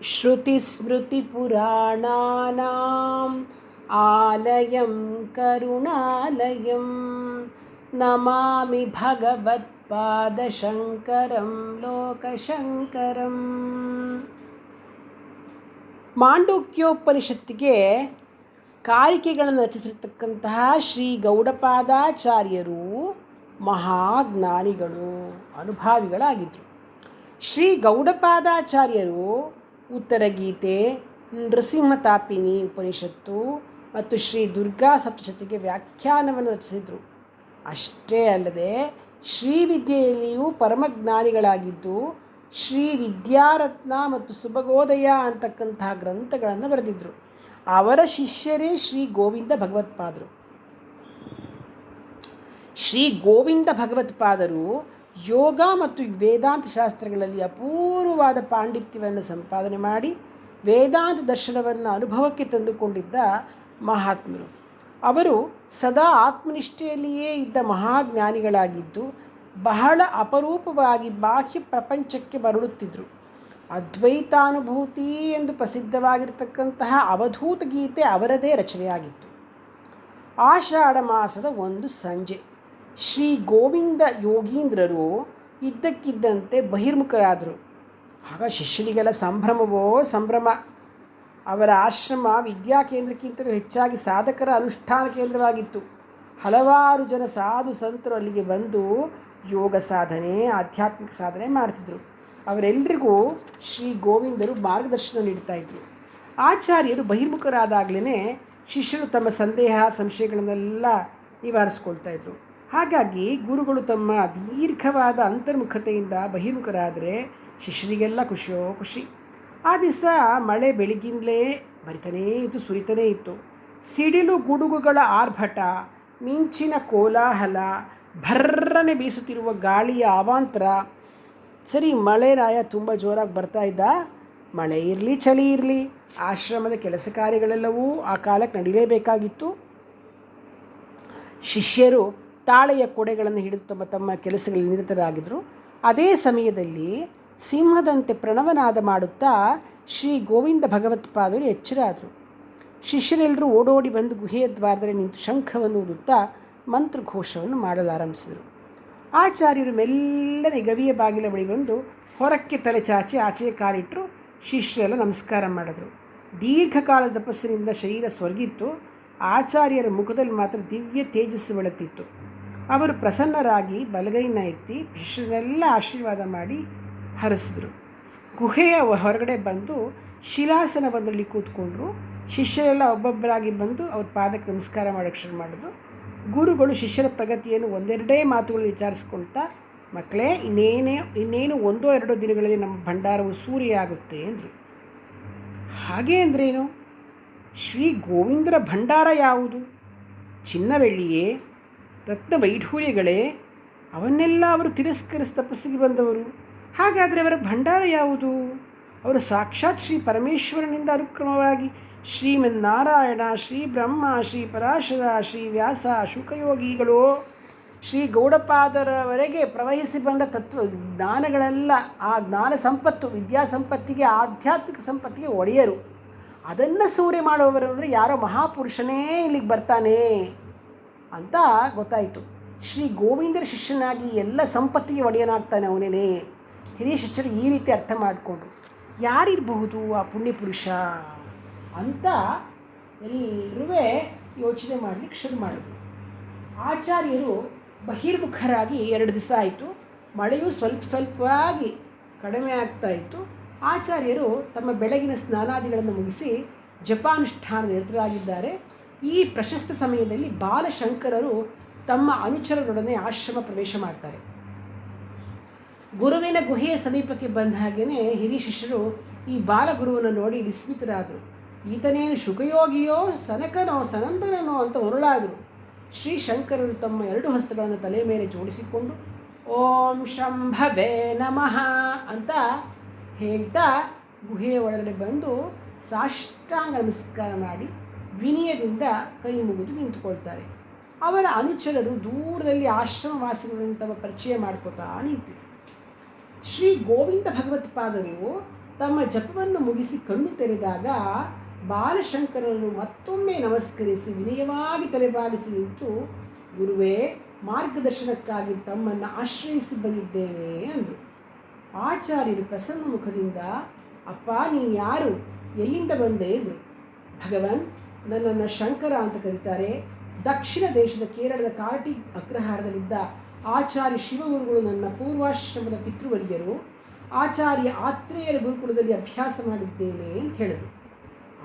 श्रुतिस्मृतिपुराणानाम् आलयं करुणालयं नमामि भगवत्पादशङ्करं लोकशङ्करम्. ಮಾಂಡೂಕ್ಯೋಪನಿಷತ್ತಿಗೆ ಕಾರಿಕೆಗಳನ್ನು ರಚಿಸಿರ್ತಕ್ಕಂತಹ ಶ್ರೀ ಗೌಡಪಾದಾಚಾರ್ಯರು ಮಹಾಜ್ಞಾನಿಗಳು, ಅನುಭಾವಿಗಳಾಗಿದ್ದರು. ಶ್ರೀ ಗೌಡಪಾದಾಚಾರ್ಯರು ಉತ್ತರ ಗೀತೆ, ನೃಸಿಂಹತಾಪಿನಿ ಉಪನಿಷತ್ತು ಮತ್ತು ಶ್ರೀ ದುರ್ಗಾ ಸಪ್ತಶತಿಗೆ ವ್ಯಾಖ್ಯಾನವನ್ನು ರಚಿಸಿದರು. ಅಷ್ಟೇ ಅಲ್ಲದೆ ಶ್ರೀವಿದ್ಯೆಯಲ್ಲಿಯೂ ಪರಮಜ್ಞಾನಿಗಳಾಗಿದ್ದು ಶ್ರೀ ವಿದ್ಯಾರತ್ನ ಮತ್ತು ಸುಭಗೋದಯ ಅಂತಕ್ಕಂತಹ ಗ್ರಂಥಗಳನ್ನು ಬರೆದಿದ್ದರು. ಅವರ ಶಿಷ್ಯರೇ ಶ್ರೀ ಗೋವಿಂದ ಭಗವತ್ಪಾದರು. ಶ್ರೀ ಗೋವಿಂದ ಭಗವತ್ಪಾದರು ಯೋಗ ಮತ್ತು ವೇದಾಂತ ಶಾಸ್ತ್ರಗಳಲ್ಲಿ ಅಪೂರ್ವವಾದ ಪಾಂಡಿತ್ಯವನ್ನು ಸಂಪಾದನೆ ಮಾಡಿ ವೇದಾಂತ ದರ್ಶನವನ್ನು ಅನುಭವಕ್ಕೆ ತಂದುಕೊಂಡಿದ್ದ ಮಹಾತ್ಮರು. ಅವರು ಸದಾ ಆತ್ಮನಿಷ್ಠೆಯಲ್ಲಿಯೇ ಇದ್ದ ಮಹಾಜ್ಞಾನಿಗಳಾಗಿದ್ದು ಬಹಳ ಅಪರೂಪವಾಗಿ ಬಾಹ್ಯ ಪ್ರಪಂಚಕ್ಕೆ ಮರಳುತ್ತಿದ್ದರು. ಅದ್ವೈತಾನುಭೂತಿ ಎಂದು ಪ್ರಸಿದ್ಧವಾಗಿರ್ತಕ್ಕಂತಹ ಅವಧೂತ ಗೀತೆ ಅವರದೇ ರಚನೆಯಾಗಿತ್ತು. ಆಷಾಢ ಮಾಸದ ಒಂದು ಸಂಜೆ ಶ್ರೀ ಗೋವಿಂದ ಯೋಗೀಂದ್ರರು ಇದ್ದಕ್ಕಿದ್ದಂತೆ ಬಹಿರ್ಮುಖರಾದರು. ಆಗ ಶಿಷ್ಯರಿಗೆಲ್ಲ ಸಂಭ್ರಮವೋ ಸಂಭ್ರಮ. ಅವರ ಆಶ್ರಮ ವಿದ್ಯಾ ಕೇಂದ್ರಕ್ಕಿಂತಲೂ ಹೆಚ್ಚಾಗಿ ಸಾಧಕರ ಅನುಷ್ಠಾನ ಕೇಂದ್ರವಾಗಿತ್ತು. ಹಲವಾರು ಜನ ಸಾಧು ಸಂತರು ಅಲ್ಲಿಗೆ ಬಂದು ಯೋಗ ಸಾಧನೆ, ಆಧ್ಯಾತ್ಮಿಕ ಸಾಧನೆ ಮಾಡ್ತಿದ್ದರು. ಅವರೆಲ್ಲರಿಗೂ ಶ್ರೀ ಗೋವಿಂದರು ಮಾರ್ಗದರ್ಶನ ನೀಡ್ತಾಯಿದ್ರು. ಆಚಾರ್ಯರು ಬಹಿರ್ಮುಖರಾದಾಗಲೇ ಶಿಷ್ಯರು ತಮ್ಮ ಸಂದೇಹ ಸಂಶಯಗಳನ್ನೆಲ್ಲ ನಿವಾರಿಸ್ಕೊಳ್ತಾಯಿದ್ರು. ಹಾಗಾಗಿ ಗುರುಗಳು ತಮ್ಮ ದೀರ್ಘವಾದ ಅಂತರ್ಮುಖತೆಯಿಂದ ಬಹಿರ್ಮುಖರಾದರೆ ಶಿಷ್ಯರಿಗೆಲ್ಲ ಖುಷಿಯೋ ಖುಷಿ. ಆ ದಿವಸ ಮಳೆ ಬೆಳಗಿಂದಲೇ ಬರಿತಾನೇ ಇತ್ತು, ಸುರಿತಾನೇ ಇತ್ತು. ಸಿಡಿಲು ಗುಡುಗುಗಳ ಆರ್ಭಟ, ಮಿಂಚಿನ ಕೋಲಾಹಲ, ಭರ್ರನೆ ಬೀಸುತ್ತಿರುವ ಗಾಳಿಯ ಅವಾಂತರ. ಸರಿ, ಮಳೆರಾಯ ತುಂಬ ಜೋರಾಗಿ ಬರ್ತಾ ಇದ್ದ. ಮಳೆ ಇರಲಿ ಚಳಿ ಇರಲಿ ಆಶ್ರಮದ ಕೆಲಸ ಕಾರ್ಯಗಳೆಲ್ಲವೂ ಆ ಕಾಲಕ್ಕೆ ನಡೀಲೇಬೇಕಾಗಿತ್ತು. ಶಿಷ್ಯರು ತಾಳೆಯ ಕೊಡೆಗಳನ್ನು ಹಿಡಿದು ತಮ್ಮ ತಮ್ಮ ಕೆಲಸಗಳಲ್ಲಿ ನಿರತರಾಗಿದ್ದರು. ಅದೇ ಸಮಯದಲ್ಲಿ ಸಿಂಹದಂತೆ ಪ್ರಣವನಾದ ಮಾಡುತ್ತಾ ಶ್ರೀ ಗೋವಿಂದ ಭಗವತ್ಪಾದರು ಎಚ್ಚರಾದರು. ಶಿಷ್ಯರೆಲ್ಲರೂ ಓಡೋಡಿ ಬಂದು ಗುಹೆಯ ದ್ವಾರದಲ್ಲಿ ನಿಂತು ಶಂಖವನ್ನು ಊದುತ್ತಾ ಮಂತ್ರಘೋಷವನ್ನು ಮಾಡಲಾರಂಭಿಸಿದರು. ಆಚಾರ್ಯರು ಮೆಲ್ಲನೆ ಗವಿಯ ಬಾಗಿಲ ಬಳಿ ಬಂದು ಹೊರಕ್ಕೆ ತಲೆ ಚಾಚಿ ಆಚೆಯ ಕಾಲಿಟ್ಟರು. ಶಿಷ್ಯರೆಲ್ಲ ನಮಸ್ಕಾರ ಮಾಡಿದ್ರು. ದೀರ್ಘಕಾಲ ತಪಸ್ಸಿನಿಂದ ಶರೀರ ಸ್ವರ್ಗಿತ್ತು. ಆಚಾರ್ಯರ ಮುಖದಲ್ಲಿ ಮಾತ್ರ ದಿವ್ಯ ತೇಜಸ್ಸು ಬೆಳಗ್ತಿತ್ತು. ಅವರು ಪ್ರಸನ್ನರಾಗಿ ಬಲಗೈನ ಎತ್ತಿ ಶಿಷ್ಯರನ್ನೆಲ್ಲ ಆಶೀರ್ವಾದ ಮಾಡಿ ಹರಿಸಿದ್ರು. ಗುಹೆಯ ಹೊರಗಡೆ ಬಂದು ಶಿಲಾಸನವೊಂದರಲ್ಲಿ ಕೂತ್ಕೊಂಡ್ರು. ಶಿಷ್ಯರೆಲ್ಲ ಒಬ್ಬೊಬ್ಬರಾಗಿ ಬಂದು ಅವ್ರ ಪಾದಕ್ಕೆ ನಮಸ್ಕಾರ ಮಾಡೋಕ್ಕೆ ಶುರು ಮಾಡಿದ್ರು. ಗುರುಗಳು ಶಿಷ್ಯರ ಪ್ರಗತಿಯನ್ನು ಒಂದೆರಡೇ ಮಾತುಗಳು ವಿಚಾರಿಸ್ಕೊಳ್ತಾ, ಮಕ್ಕಳೇ, ಇನ್ನೇನು 1-2 ದಿನಗಳಲ್ಲಿ ನಮ್ಮ ಭಂಡಾರವು ಸೂರ್ಯ ಆಗುತ್ತೆ ಅಂದರು. ಹಾಗೆ ಅಂದ್ರೇನು? ಶ್ರೀ ಗೋವಿಂದರ ಭಂಡಾರ ಯಾವುದು? ಚಿನ್ನ ಬೆಳ್ಳಿಯೇ? ರತ್ನ ವೈಢೂರ್ಯಗಳೇ? ಅವನ್ನೆಲ್ಲ ಅವರು ತಿರಸ್ಕರಿಸಿ ತಪಸ್ಸಿಗೆ ಬಂದವರು. ಹಾಗಾದರೆ ಅವರ ಭಂಡಾರ ಯಾವುದು? ಅವರು ಸಾಕ್ಷಾತ್ ಶ್ರೀ ಪರಮೇಶ್ವರನಿಂದ ಅನುಕ್ರಮವಾಗಿ ಶ್ರೀಮನ್ನಾರಾಯಣ, ಶ್ರೀ ಬ್ರಹ್ಮ, ಶ್ರೀ ಪರಾಶರ, ಶ್ರೀ ವ್ಯಾಸ, ಶುಕಯೋಗಿಗಳು, ಶ್ರೀ ಗೌಡಪಾದರವರೆಗೆ ಪ್ರವಹಿಸಿ ಬಂದ ತತ್ವ ಜ್ಞಾನಗಳೆಲ್ಲ, ಆ ಜ್ಞಾನ ಸಂಪತ್ತು, ವಿದ್ಯಾ ಸಂಪತ್ತಿಗೆ, ಆಧ್ಯಾತ್ಮಿಕ ಸಂಪತ್ತಿಗೆ ಒಡೆಯರು. ಅದನ್ನು ಸೂರೆ ಮಾಡುವವರು ಅಂದರೆ ಯಾರೋ ಮಹಾಪುರುಷನೇ ಇಲ್ಲಿಗೆ ಬರ್ತಾನೆ ಅಂತ ಗೊತ್ತಾಯಿತು. ಶ್ರೀ ಗೋವಿಂದರ ಶಿಷ್ಯನಾಗಿ ಎಲ್ಲ ಸಂಪತ್ತಿಗೆ ಒಡೆಯನಾಗ್ತಾನೆ ಅವನೇ. ಹಿರಿಯ ಶಿಷ್ಯರು ಈ ರೀತಿ ಅರ್ಥ ಮಾಡಿಕೊಂಡ್ರು. ಯಾರಿರಬಹುದು ಆ ಪುಣ್ಯಪುರುಷ ಅಂತ ಎಲ್ಲರೂ ಯೋಚನೆ ಮಾಡಲಿಕ್ಕೆ ಶುರು ಮಾಡಿದ್ರು. ಆಚಾರ್ಯರು ಬಹಿರ್ಮುಖರಾಗಿ 2 ದಿವಸ ಆಯಿತು. ಮಳೆಯೂ ಸ್ವಲ್ಪವಾಗಿ ಕಡಿಮೆ ಆಗ್ತಾ ಇತ್ತು. ಆಚಾರ್ಯರು ತಮ್ಮ ಬೆಳಗಿನ ಸ್ನಾನಾದಿಗಳನ್ನು ಮುಗಿಸಿ ಜಪಾನುಷ್ಠಾನ ನಿರತರಾಗಿದ್ದಾರೆ. ಈ ಪ್ರಶಸ್ತ ಸಮಯದಲ್ಲಿ ಬಾಲಶಂಕರರು ತಮ್ಮ ಅನುಚರರೊಡನೆ ಆಶ್ರಮ ಪ್ರವೇಶ ಮಾಡ್ತಾರೆ. ಗುರುವಿನ ಗುಹೆಯ ಸಮೀಪಕ್ಕೆ ಬಂದ ಹಾಗೆಯೇ ಹಿರಿಯ ಶಿಷ್ಯರು ಈ ಬಾಲಗುರುವನ್ನು ನೋಡಿ ವಿಸ್ಮಿತರಾದರು. ಈತನೇನು ಶುಕಯೋಗಿಯೋ, ಸನಕನೋ, ಸನಂದನನೋ ಅಂತ ಹೊರಳಾದರು. ಶ್ರೀ ಶಂಕರರು ತಮ್ಮ 2 ಹಸ್ತಗಳನ್ನು ತಲೆ ಮೇಲೆ ಜೋಡಿಸಿಕೊಂಡು ಓಂ ಶಂಭವೇ ನಮಃ ಅಂತ ಹೇಳ್ತಾ ಗುಹೆಯ ಒಳಗಡೆ ಬಂದು ಸಾಷ್ಟಾಂಗ ನಮಸ್ಕಾರ ಮಾಡಿ ವಿನಯದಿಂದ ಕೈ ಮುಗಿದು ನಿಂತುಕೊಳ್ತಾರೆ. ಅವರ ಅನುಚರರು ದೂರದಲ್ಲಿ ಆಶ್ರಮವಾಸಿಗಳನ್ನು ತಮ್ಮ ಪರಿಚಯ ಮಾಡ್ಕೋತಾ ನಿಂತಿರು. ಶ್ರೀ ಗೋವಿಂದ ಭಗವತ್ಪಾದರು ತಮ್ಮ ಜಪವನ್ನು ಮುಗಿಸಿ ಕಣ್ಣು ತೆರೆದಾಗ ಬಾಲಶಂಕರರು ಮತ್ತೊಮ್ಮೆ ನಮಸ್ಕರಿಸಿ ವಿನಯವಾಗಿ ತಲೆಬಾಗಿಸಿ ನಿಂತು, ಗುರುವೇ, ಮಾರ್ಗದರ್ಶನಕ್ಕಾಗಿ ತಮ್ಮನ್ನು ಆಶ್ರಯಿಸಿ ಬಂದಿದ್ದೇನೆ ಅಂದರು. ಆಚಾರ್ಯರು ಪ್ರಸನ್ನ ಮುಖದಿಂದ, ಅಪ್ಪ, ನೀನು ಯಾರು, ಎಲ್ಲಿಂದ ಬಂದೆ ಎಂದರು. ಭಗವನ್, ನನ್ನನ್ನು ಶಂಕರ ಅಂತ ಕರೀತಾರೆ. ದಕ್ಷಿಣ ದೇಶದ ಕೇರಳದ ಕಾಟಿ ಅಗ್ರಹಾರದಲ್ಲಿದ್ದ ಆಚಾರ್ಯ ಶಿವಗುರುಗಳು ನನ್ನ ಪೂರ್ವಾಶ್ರಮದ ಪಿತೃವರ್ಯರು. ಆಚಾರ್ಯ ಆತ್ರೇಯರ ಗುರುಕುಲದಲ್ಲಿ ಅಭ್ಯಾಸ ಮಾಡಿದ್ದೇನೆ ಅಂತ ಹೇಳಿದರು.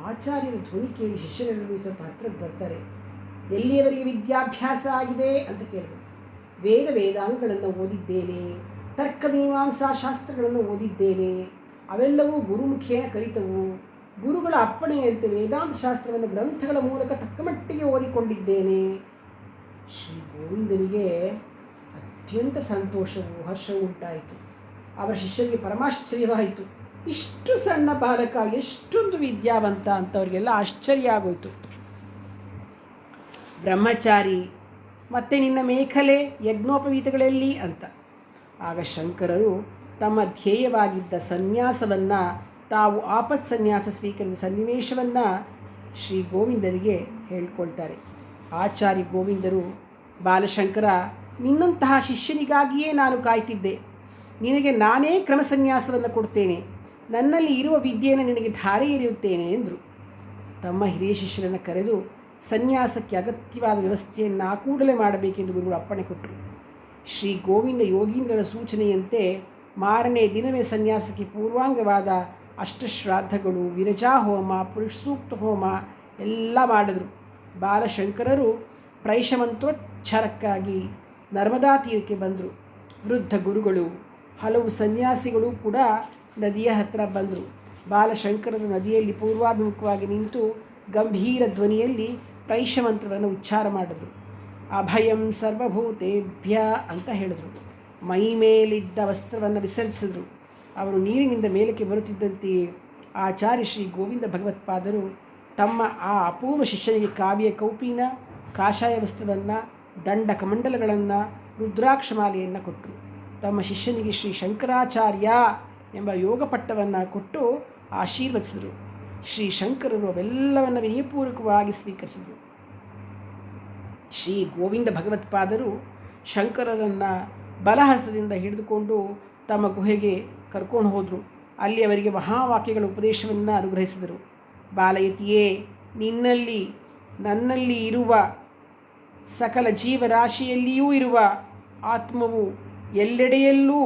ಆಚಾರ್ಯರ ಧ್ವನಿ ಕೇಳಿ ಶಿಷ್ಯರೆಲ್ಲರೂ ಸ್ವಲ್ಪ ಹತ್ತಿರಕ್ಕೆ ಬರ್ತಾರೆ. ಎಲ್ಲಿಯವರೆಗೆ ವಿದ್ಯಾಭ್ಯಾಸ ಆಗಿದೆ ಅಂತ ಕೇಳಿದರು. ವೇದಾಂಗಗಳನ್ನು ಓದಿದ್ದೇನೆ, ತರ್ಕಮೀಮಾಂಸಾ ಶಾಸ್ತ್ರಗಳನ್ನು ಓದಿದ್ದೇನೆ. ಅವೆಲ್ಲವೂ ಗುರುಮುಖೇನ ಕಲಿತವು. ಗುರುಗಳ ಅಪ್ಪಣೆಯಂತೆ ವೇದಾಂತ ಶಾಸ್ತ್ರವನ್ನು ಗ್ರಂಥಗಳ ಮೂಲಕ ತಕ್ಕಮಟ್ಟಿಗೆ ಓದಿಕೊಂಡಿದ್ದೇನೆ. ಶ್ರೀ ಗೋವಿಂದನಿಗೆ ಅತ್ಯಂತ ಸಂತೋಷವೂ ಹರ್ಷವೂ ಉಂಟಾಯಿತು. ಅವರ ಶಿಷ್ಯರಿಗೆ ಪರಮಾಶ್ಚರ್ಯವಾಯಿತು. ಇಷ್ಟು ಸಣ್ಣ ಬಾಲಕ ಎಷ್ಟೊಂದು ವಿದ್ಯಾವಂತ ಅಂತ ಅವರಿಗೆಲ್ಲ ಆಶ್ಚರ್ಯ ಆಗೋಯ್ತು. ಬ್ರಹ್ಮಚಾರಿ, ಮತ್ತೆ ನಿನ್ನ ಮೇಖಲೆ ಯಜ್ಞೋಪವೀತಗಳಲ್ಲಿ ಅಂತ. ಆಗ ಶಂಕರರು ತಮ್ಮ ಧ್ಯೇಯವಾಗಿದ್ದ ಸನ್ಯಾಸವನ್ನು, ತಾವು ಆಪತ್ ಸನ್ಯಾಸ ಸ್ವೀಕರಿಸಿದ ಸನ್ನಿವೇಶವನ್ನು ಶ್ರೀ ಗೋವಿಂದರಿಗೆ ಹೇಳ್ಕೊಳ್ತಾರೆ. ಆಚಾರ್ಯ ಗೋವಿಂದರು, ಬಾಲಶಂಕರ, ನಿನ್ನಂತಹ ಶಿಷ್ಯನಿಗಾಗಿಯೇ ನಾನು ಕಾಯ್ತಿದ್ದೆ. ನಿನಗೆ ನಾನೇ ಕ್ರಮ ಸನ್ಯಾಸವನ್ನು ಕೊಡ್ತೇನೆ. ನನ್ನಲ್ಲಿ ಇರುವ ವಿದ್ಯೆಯನ್ನು ನಿನಗೆ ಧಾರೆ ಎರೆಯುತ್ತೇನೆ ಎಂದರು. ತಮ್ಮ ಹಿರಿಯ ಶಿಷ್ಯರನ್ನು ಕರೆದು ಸನ್ಯಾಸಕ್ಕೆ ಅಗತ್ಯವಾದ ವ್ಯವಸ್ಥೆಯನ್ನು ಕೂಡಲೇ ಮಾಡಬೇಕೆಂದು ಗುರುಗಳು ಅಪ್ಪಣೆ ಕೊಟ್ಟರು. ಶ್ರೀ ಗೋವಿಂದ ಯೋಗೀಂದ್ರರ ಸೂಚನೆಯಂತೆ ಮಾರನೇ ದಿನವೇ ಸನ್ಯಾಸಕ್ಕೆ ಪೂರ್ವಾಂಗವಾದ ಅಷ್ಟಶ್ರಾದ್ದಗಳು, ವಿರಜಾಹೋಮ, ಪುರುಷ ಸೂಕ್ತ ಹೋಮ ಎಲ್ಲ ಮಾಡಿದರು. ಬಾಲಶಂಕರರು ಪ್ರೈಷಮಂತ್ರೋಚ್ಚಾರಕ್ಕಾಗಿ ನರ್ಮದಾ ತೀರಕ್ಕೆ ಬಂದರು. ವೃದ್ಧ ಗುರುಗಳು, ಹಲವು ಸನ್ಯಾಸಿಗಳು ಕೂಡ ನದಿಯ ಹತ್ತಿರ ಬಂದರು. ಬಾಲಶಂಕರರು ನದಿಯಲ್ಲಿ ಪೂರ್ವಾಭಿಮುಖವಾಗಿ ನಿಂತು ಗಂಭೀರ ಧ್ವನಿಯಲ್ಲಿ ಪ್ರೈಷಮಂತ್ರವನ್ನು ಉಚ್ಚಾರ ಮಾಡಿದ್ರು. ಅಭಯಂ ಸರ್ವಭೂತೇಭ್ಯ ಅಂತ ಹೇಳಿದರು. ಮೈ ಮೇಲಿದ್ದ ವಸ್ತ್ರವನ್ನು ವಿಸರ್ಜಿಸಿದರು. ಅವರು ನೀರಿನಿಂದ ಮೇಲಕ್ಕೆ ಬರುತ್ತಿದ್ದಂತೆಯೇ ಆಚಾರ್ಯ ಶ್ರೀ ಗೋವಿಂದ ಭಗವತ್ಪಾದರು ತಮ್ಮ ಆ ಅಪೂರ್ವ ಶಿಷ್ಯನಿಗೆ ಕಾವ್ಯ ಕೌಪೀನ, ಕಾಷಾಯ ವಸ್ತ್ರವನ್ನು, ದಂಡ ಕಮಂಡಲಗಳನ್ನು, ರುದ್ರಾಕ್ಷಮಾಲೆಯನ್ನು ಕೊಟ್ಟರು. ತಮ್ಮ ಶಿಷ್ಯನಿಗೆ ಶ್ರೀ ಶಂಕರಾಚಾರ್ಯ ಎಂಬ ಯೋಗ ಪಟ್ಟವನ್ನು ಕೊಟ್ಟು ಆಶೀರ್ವದಿಸಿದರು. ಶ್ರೀ ಶಂಕರರು ಅವೆಲ್ಲವನ್ನು ವಿನಯಪೂರ್ವಕವಾಗಿ ಸ್ವೀಕರಿಸಿದರು. ಶ್ರೀ ಗೋವಿಂದ ಭಗವತ್ಪಾದರು ಶಂಕರರನ್ನು ಬಲಹಸ್ತದಿಂದ ಹಿಡಿದುಕೊಂಡು ತಮ್ಮ ಗುಹೆಗೆ ಕರ್ಕೊಂಡು ಹೋದರು. ಅಲ್ಲಿ ಅವರಿಗೆ ಮಹಾವಾಕ್ಯಗಳ ಉಪದೇಶವನ್ನು ಅನುಗ್ರಹಿಸಿದರು. ಬಾಲಯತಿಯೇ, ನಿನ್ನಲ್ಲಿ, ನನ್ನಲ್ಲಿ ಇರುವ ಸಕಲ ಜೀವರಾಶಿಯಲ್ಲಿಯೂ ಇರುವ ಆತ್ಮವು ಎಲ್ಲೆಡೆಯಲ್ಲೂ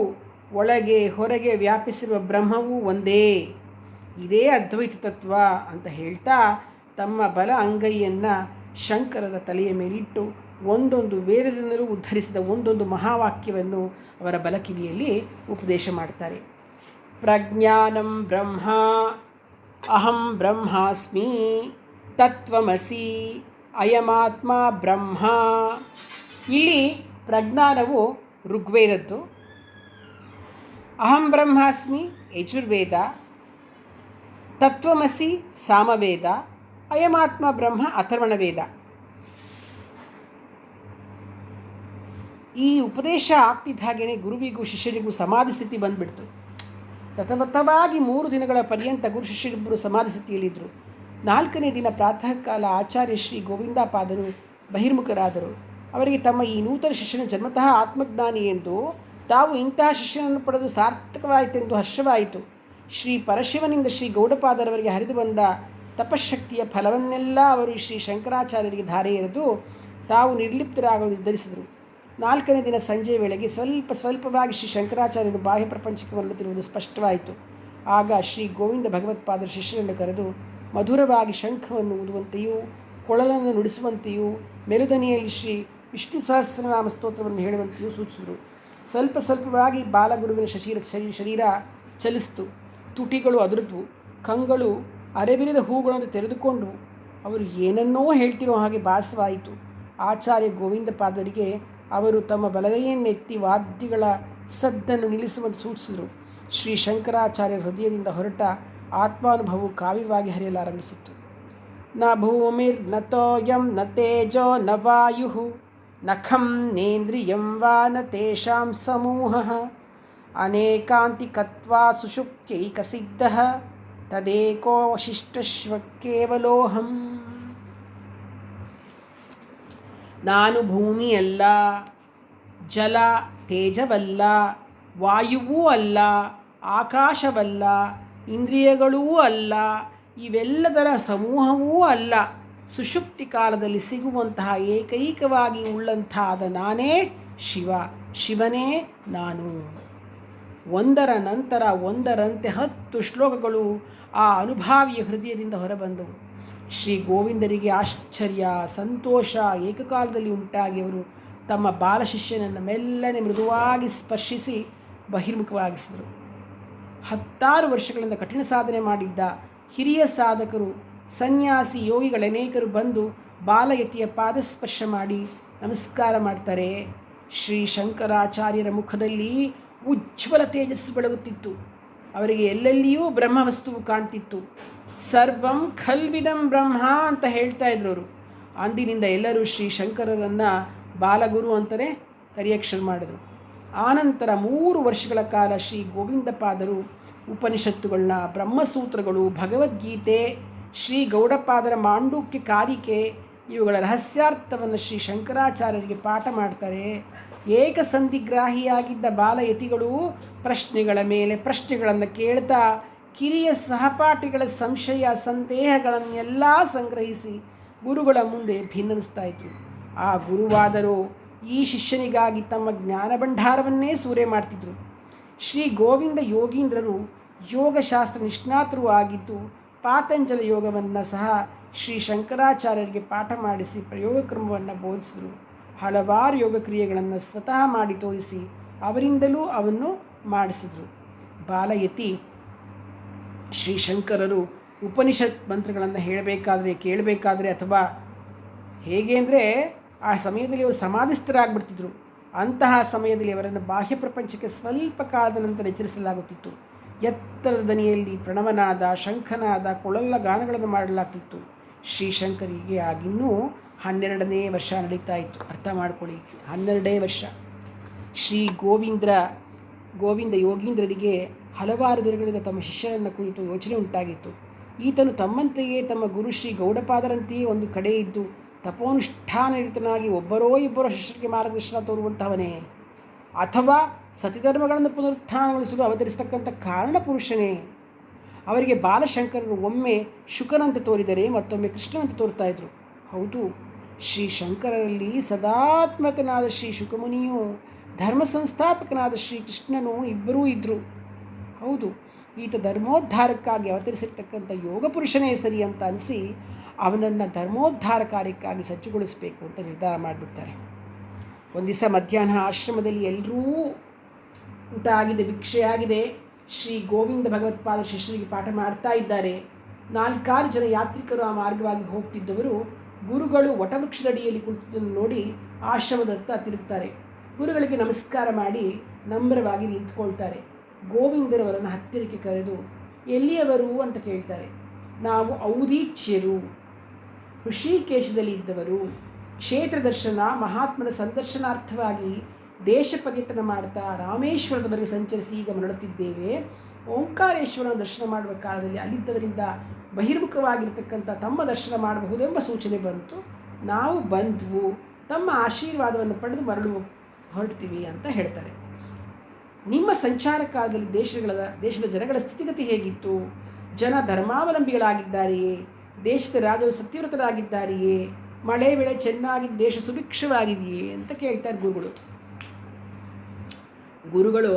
ಒಳಗೆ ಹೊರಗೆ ವ್ಯಾಪಿಸಿರುವ ಬ್ರಹ್ಮವೂ ಒಂದೇ. ಇದೇ ಅದ್ವೈತ ತತ್ವ ಅಂತ ಹೇಳ್ತಾ ತಮ್ಮ ಬಲ ಅಂಗೈಯನ್ನು ಶಂಕರರ ತಲೆಯ ಮೇಲಿಟ್ಟು ಒಂದೊಂದು ವೇದದಿಂದಲೂ ಉದ್ಧರಿಸಿದ ಒಂದೊಂದು ಮಹಾವಾಕ್ಯವನ್ನು ಅವರ ಬಲಕಿವಿಯಲ್ಲಿ ಉಪದೇಶ ಮಾಡ್ತಾರೆ. ಪ್ರಜ್ಞಾನಂ ಬ್ರಹ್ಮ, ಅಹಂ ಬ್ರಹ್ಮಾಸ್ಮಿ, ತತ್ವಮಸಿ, ಅಯಮಾತ್ಮ ಬ್ರಹ್ಮ. ಇಲ್ಲಿ ಪ್ರಜ್ಞಾನವು ಋಗ್ವೇದದ್ದು, ಅಹಂ ಬ್ರಹ್ಮಾಸ್ಮಿ ಯಜುರ್ವೇದ, ತತ್ವಮಸಿ ಸಾಮವೇದ, ಅಯಮಾತ್ಮ ಬ್ರಹ್ಮ ಅಥರ್ವಣ ವೇದ. ಈ ಉಪದೇಶ ಆಗ್ತಿದ್ದ ಹಾಗೆಯೇ ಗುರುವಿಗೂ ಶಿಷ್ಯರಿಗೂ ಸಮಾಧಿ ಸ್ಥಿತಿ ಬಂದುಬಿಡ್ತು. ಸತತವಾಗಿ 3 ದಿನಗಳ ಪರ್ಯಂತ ಗುರು ಶಿಷ್ಯರಿಬ್ಬರು ಸಮಾಧಿ ಸ್ಥಿತಿಯಲ್ಲಿದ್ದರು. 4ನೇ ದಿನ ಪ್ರಾತಃ ಕಾಲ ಆಚಾರ್ಯ ಶ್ರೀ ಗೋವಿಂದಪಾದರು ಬಹಿರ್ಮುಖರಾದರು. ಅವರಿಗೆ ತಮ್ಮ ಈ ನೂತನ ಶಿಷ್ಯನ ಜನ್ಮತಃ ಆತ್ಮಜ್ಞಾನಿ ಎಂದು, ತಾವು ಇಂತಹ ಶಿಷ್ಯನನ್ನು ಪಡೆದು ಸಾರ್ಥಕವಾಯಿತೆಂದು ಹರ್ಷವಾಯಿತು. ಶ್ರೀ ಪರಶಿವನಿಂದ ಶ್ರೀ ಗೌಡಪಾದರವರಿಗೆ ಹರಿದು ಬಂದ ತಪಶಕ್ತಿಯ ಫಲವನ್ನೆಲ್ಲ ಅವರು ಶ್ರೀ ಶಂಕರಾಚಾರ್ಯರಿಗೆ ಧಾರೆ ಎರೆದು ತಾವು ನಿರ್ಲಿಪ್ತರಾಗಲು ನಿರ್ಧರಿಸಿದರು. 4ನೇ ದಿನ ಸಂಜೆಯ ವೇಳೆಗೆ ಸ್ವಲ್ಪವಾಗಿ ಶ್ರೀ ಶಂಕರಾಚಾರ್ಯರು ಬಾಹ್ಯ ಪ್ರಪಂಚಕ್ಕೆ ಮರಳುತ್ತಿರುವುದು ಸ್ಪಷ್ಟವಾಯಿತು. ಆಗ ಶ್ರೀ ಗೋವಿಂದ ಭಗವತ್ಪಾದರು ಶಿಷ್ಯರನ್ನು ಕರೆದು ಮಧುರವಾಗಿ ಶಂಖವನ್ನು ಊದುವಂತೆಯೂ ಕೊಳಲನ್ನು ನುಡಿಸುವಂತೆಯೂ ಮೆಲುದನಿಯಲ್ಲಿ ಶ್ರೀ ವಿಷ್ಣು ಸಹಸ್ರನಾಮ ಸ್ತೋತ್ರವನ್ನು ಹೇಳುವಂತೆಯೂ ಸೂಚಿಸಿದರು. ಸ್ವಲ್ಪವಾಗಿ ಬಾಲಗುರುವಿನ ಶರೀರ ಚಲಿಸಿತು. ತುಟಿಗಳು ಅದುರಿದ್ವು, ಕಂಗಳು ಅರೆಬಿರಿದ ಹೂಗಳನ್ನು ತೆರೆದುಕೊಂಡು ಅವರು ಏನನ್ನೋ ಹೇಳ್ತಿರೋ ಹಾಗೆ ಭಾಸವಾಯಿತು. ಆಚಾರ್ಯ ಗೋವಿಂದಪಾದರಿಗೆ ಅವರು ತಮ್ಮ ಬಲಗೈಯನ್ನೆತ್ತಿ ವಾದ್ಯಗಳ ಸದ್ದನ್ನು ನಿಲ್ಲಿಸುವಂತೆ ಸೂಚಿಸಿದರು. ಶ್ರೀ ಶಂಕರಾಚಾರ್ಯರ ಹೃದಯದಿಂದ ಹೊರಟ ಆತ್ಮಾನುಭವವು ಕಾವ್ಯವಾಗಿ ಹರಿಯಲಾರಂಭಿಸಿತ್ತು. ನ ಭೂಮಿರ್ ನ ತೋಯಂ ನ ತೇಜೋ ನ ವಾಯು ನ ಖಂ ನೇಂದ್ರಿಯಂ ವಾ ನ ತೇಷಾಂ ಸಮೂಹ ಅನೇಕಾಂತಿಕತ್ವಾ ಸುಷುಪ್ತ್ಯೈಕಸಿದ್ಧ ತದೇಕೋ ವಶಿಷ್ಠಶ್ವ ಕೇವಲೋಹಂ. ನಾನು ಭೂಮಿಯಲ್ಲ, ಜಲ ತೇಜವಲ್ಲ, ವಾಯುವೂ ಅಲ್ಲ, ಆಕಾಶವಲ್ಲ, ಇಂದ್ರಿಯಗಳೂ ಅಲ್ಲ, ಇವೆಲ್ಲದರ ಸಮೂಹವೂ ಅಲ್ಲ. ಸುಷುಪ್ತಿ ಕಾಲದಲ್ಲಿ ಸಿಗುವಂತಹ ಏಕೈಕವಾಗಿ ಉಳ್ಳಂತಾದ ನಾನೇ ಶಿವ, ಶಿವನೇ ನಾನು. ಒಂದರ ನಂತರ ಒಂದರಂತೆ 10 ಶ್ಲೋಕಗಳು ಆ ಅನುಭಾವಿಯ ಹೃದಯದಿಂದ ಹೊರಬಂದವು. ಶ್ರೀ ಗೋವಿಂದರಿಗೆ ಆಶ್ಚರ್ಯ, ಸಂತೋಷ ಏಕಕಾಲದಲ್ಲಿ ಉಂಟಾಗಿ ಅವರು ತಮ್ಮ ಬಾಲಶಿಷ್ಯನನ್ನು ಮೆಲ್ಲನೆ ಮೃದುವಾಗಿ ಸ್ಪರ್ಶಿಸಿ ಬಹಿರ್ಮುಖವಾಗಿಸಿದರು. 16 ವರ್ಷಗಳಿಂದ ಕಠಿಣ ಸಾಧನೆ ಮಾಡಿದ್ದ ಹಿರಿಯ ಸಾಧಕರು, ಸನ್ಯಾಸಿ, ಯೋಗಿಗಳನೇಕರು ಬಂದು ಬಾಲಯತಿಯ ಪಾದಸ್ಪರ್ಶ ಮಾಡಿ ನಮಸ್ಕಾರ ಮಾಡ್ತಾರೆ. ಶ್ರೀ ಶಂಕರಾಚಾರ್ಯರ ಮುಖದಲ್ಲಿ ಉಜ್ವಲ ತೇಜಸ್ಸು ಬೆಳಗುತ್ತಿತ್ತು. ಅವರಿಗೆ ಎಲ್ಲೆಲ್ಲಿಯೂ ಬ್ರಹ್ಮವಸ್ತುವು ಕಾಣ್ತಿತ್ತು. ಸರ್ವಂ ಖಲ್ವಿದಂ ಬ್ರಹ್ಮ ಅಂತ ಹೇಳ್ತಾ ಇದ್ರು ಅವರು. ಅಂದಿನಿಂದ ಎಲ್ಲರೂ ಶ್ರೀ ಶಂಕರರನ್ನು ಬಾಲಗುರು ಅಂತಲೇ ಕರೆಯಕ್ಕೆ ಶುರು ಮಾಡಿದರು. ಆನಂತರ 3 ವರ್ಷಗಳ ಕಾಲ ಶ್ರೀ ಗೋವಿಂದ ಪಾದರು ಉಪನಿಷತ್ತುಗಳನ್ನ, ಬ್ರಹ್ಮಸೂತ್ರಗಳು, ಭಗವದ್ಗೀತೆ, ಶ್ರೀ ಗೌಡಪಾದರ ಮಾಂಡುಕ್ಯ ಕಾರಿಕೆ ಇವುಗಳ ರಹಸ್ಯಾರ್ಥವನ್ನು ಶ್ರೀ ಶಂಕರಾಚಾರ್ಯರಿಗೆ ಪಾಠ ಮಾಡ್ತಾರೆ. ಏಕಸಂಧಿಗ್ರಾಹಿಯಾಗಿದ್ದ ಬಾಲಯತಿಗಳು ಪ್ರಶ್ನೆಗಳ ಮೇಲೆ ಪ್ರಶ್ನೆಗಳನ್ನು ಕೇಳ್ತಾ ಕಿರಿಯ ಸಹಪಾಠಿಗಳ ಸಂಶಯ ಸಂದೇಹಗಳನ್ನೆಲ್ಲ ಸಂಗ್ರಹಿಸಿ ಗುರುಗಳ ಮುಂದೆ ಭಿನ್ನವಿಸ್ತಾ ಇದ್ರು. ಆ ಗುರುವಾದರೂ ಈ ಶಿಷ್ಯನಿಗಾಗಿ ತಮ್ಮ ಜ್ಞಾನ ಭಂಡಾರವನ್ನೇ ಸೂರೆ ಮಾಡ್ತಿದ್ರು. ಶ್ರೀ ಗೋವಿಂದ ಯೋಗೀಂದ್ರರು ಯೋಗಶಾಸ್ತ್ರ ನಿಷ್ಣಾತರೂ ಆಗಿದ್ದು ಪಾತಂಜಲ ಯೋಗವನ್ನು ಸಹ ಶ್ರೀ ಶಂಕರಾಚಾರ್ಯರಿಗೆ ಪಾಠ ಮಾಡಿಸಿ ಪ್ರಯೋಗ ಕ್ರಮವನ್ನು ಬೋಧಿಸಿದರು. ಹಲವಾರು ಯೋಗ ಕ್ರಿಯೆಗಳನ್ನು ಸ್ವತಃ ಮಾಡಿ ತೋರಿಸಿ ಅವರಿಂದಲೂ ಅವನ್ನು ಮಾಡಿಸಿದರು. ಬಾಲಯತಿ ಶ್ರೀ ಶಂಕರರು ಉಪನಿಷತ್ ಮಂತ್ರಗಳನ್ನು ಹೇಳಬೇಕಾದ್ರೆ, ಕೇಳಬೇಕಾದ್ರೆ, ಅಥವಾ ಹೇಗೆ ಅಂದರೆ ಆ ಸಮಯದಲ್ಲಿ ಅವರು ಸಮಾಧಿಸ್ಥರಾಗ್ಬಿಡ್ತಿದ್ರು. ಅಂತಹ ಸಮಯದಲ್ಲಿ ಅವರನ್ನು ಬಾಹ್ಯ ಪ್ರಪಂಚಕ್ಕೆ ಸ್ವಲ್ಪ ಕಾಲದ ನಂತರ ಎಚ್ಚರಿಸಲಾಗುತ್ತಿತ್ತು. ಎತ್ತರದ ದನಿಯಲ್ಲಿ ಪ್ರಣವನಾದ, ಶಂಖನಾದ, ಕೊಳಲ ಗಾನಗಳನ್ನು ಮಾಡಲಾಗ್ತಿತ್ತು. ಶ್ರೀಶಂಕರಿಗೆ ಆಗಿನ್ನೂ 12ನೇ ವರ್ಷ ನಡೀತಾ ಇತ್ತು. ಅರ್ಥ ಮಾಡ್ಕೊಳ್ಳಿ, 12ನೇ ವರ್ಷ. ಶ್ರೀ ಗೋವಿಂದ ಯೋಗೀಂದ್ರರಿಗೆ ಹಲವಾರು ದಿನಗಳಿಂದ ತಮ್ಮ ಶಿಷ್ಯರನ್ನು ಕುರಿತು ಯೋಚನೆ ಉಂಟಾಗಿತ್ತು. ಈತನು ತಮ್ಮಂತೆಯೇ ತಮ್ಮ ಗುರು ಶ್ರೀ ಗೌಡಪಾದರಂತೆಯೇ ಒಂದು ಕಡೆ ಇದ್ದು ತಪೋನುಷ್ಠಾನ ನಿರತನಾಗಿ ಒಬ್ಬರೋ ಇಬ್ಬರೋ ಶಿಷ್ಯರಿಗೆ ಮಾರ್ಗದರ್ಶನ ತೋರುವಂತಹವನೇ, ಅಥವಾ ಸತಿಧರ್ಮಗಳನ್ನು ಪುನರುತ್ಥಾನಗೊಳಿಸಲು ಅವತರಿಸತಕ್ಕಂಥ ಕಾರಣಪುರುಷನೇ? ಅವರಿಗೆ ಬಾಲಶಂಕರರು ಒಮ್ಮೆ ಶುಕನಂತೆ ತೋರಿದರೆ ಮತ್ತೊಮ್ಮೆ ಕೃಷ್ಣನಂತೆ ತೋರ್ತಾ ಇದ್ರು. ಹೌದು, ಶ್ರೀ ಶಂಕರರಲ್ಲಿ ಸದಾತ್ಮಕನಾದ ಶ್ರೀ ಶುಕಮುನಿಯೂ ಧರ್ಮ ಸಂಸ್ಥಾಪಕನಾದ ಶ್ರೀ ಕೃಷ್ಣನೂ ಇಬ್ಬರೂ ಇದ್ದರು. ಹೌದು, ಈತ ಧರ್ಮೋದ್ಧಾರಕ್ಕಾಗಿ ಅವತರಿಸಿರ್ತಕ್ಕಂಥ ಯೋಗ ಪುರುಷನೇ ಸರಿ ಅಂತ ಅನಿಸಿ ಅವನನ್ನು ಧರ್ಮೋದ್ಧಾರ ಕಾರ್ಯಕ್ಕಾಗಿ ಸಜ್ಜುಗೊಳಿಸಬೇಕು ಅಂತ ನಿರ್ಧಾರ ಮಾಡಿಬಿಡ್ತಾರೆ. ಒಂದು ದಿವಸ ಮಧ್ಯಾಹ್ನ ಆಶ್ರಮದಲ್ಲಿ ಎಲ್ಲರೂ ಊಟ ಆಗಿದೆ, ಭಿಕ್ಷೆಯಾಗಿದೆ. ಶ್ರೀ ಗೋವಿಂದ ಭಗವತ್ಪಾದ ಶಿಷ್ಯರಿಗೆ ಪಾಠ ಮಾಡ್ತಾ ಇದ್ದಾರೆ. 4-6 ಜನ ಯಾತ್ರಿಕರು ಆ ಮಾರ್ಗವಾಗಿ ಹೋಗ್ತಿದ್ದವರು ಗುರುಗಳು ವಟವೃಕ್ಷದಡಿಯಲ್ಲಿ ಕುಳಿತದ್ದನ್ನು ನೋಡಿ ಆಶ್ರಮದತ್ತ ತಿರುಗ್ತಾರೆ. ಗುರುಗಳಿಗೆ ನಮಸ್ಕಾರ ಮಾಡಿ ನಮ್ರವಾಗಿ ನಿಂತ್ಕೊಳ್ತಾರೆ. ಗೋವಿಂದರವರನ್ನು ಹತ್ತಿರಕ್ಕೆ ಕರೆದು ಎಲ್ಲಿಯವರು ಅಂತ ಕೇಳ್ತಾರೆ. ನಾವು ಔದೀಚ್ಯರು, ಋಷಿಕೇಶದಲ್ಲಿ ಇದ್ದವರು. ಕ್ಷೇತ್ರ ದರ್ಶನ, ಮಹಾತ್ಮನ ಸಂದರ್ಶನಾರ್ಥವಾಗಿ ದೇಶ ಪರ್ಯಟನ ಮಾಡ್ತಾ ರಾಮೇಶ್ವರದವರೆಗೆ ಸಂಚರಿಸಿ ಈಗ ಮರಳುತ್ತಿದ್ದೇವೆ. ಓಂಕಾರೇಶ್ವರನ ದರ್ಶನ ಮಾಡುವ ಕಾಲದಲ್ಲಿ ಅಲ್ಲಿದ್ದವರಿಂದ ಬಹಿರ್ಮುಖವಾಗಿರ್ತಕ್ಕಂಥ ತಮ್ಮ ದರ್ಶನ ಮಾಡಬಹುದೆಂಬ ಸೂಚನೆ ಬಂತು. ನಾವು ಬಂದ್ವು, ತಮ್ಮ ಆಶೀರ್ವಾದವನ್ನು ಪಡೆದು ಹೊರಡ್ತೀವಿ ಅಂತ ಹೇಳ್ತಾರೆ. ನಿಮ್ಮ ಸಂಚಾರ ಕಾಲದಲ್ಲಿ ದೇಶದ ಜನಗಳ ಸ್ಥಿತಿಗತಿ ಹೇಗಿತ್ತು? ಜನ ಧರ್ಮಾವಲಂಬಿಗಳಾಗಿದ್ದಾರೆಯೇ? ದೇಶದ ರಾಜರು ಸತ್ಯವ್ರತರಾಗಿದ್ದಾರೆಯೇ? ಮಳೆ ಬೆಳೆ ಚೆನ್ನಾಗಿ ದೇಶ ಸುಭಿಕ್ಷವಾಗಿದೆಯೇ ಅಂತ ಕೇಳ್ತಾರೆ ಗುರುಗಳು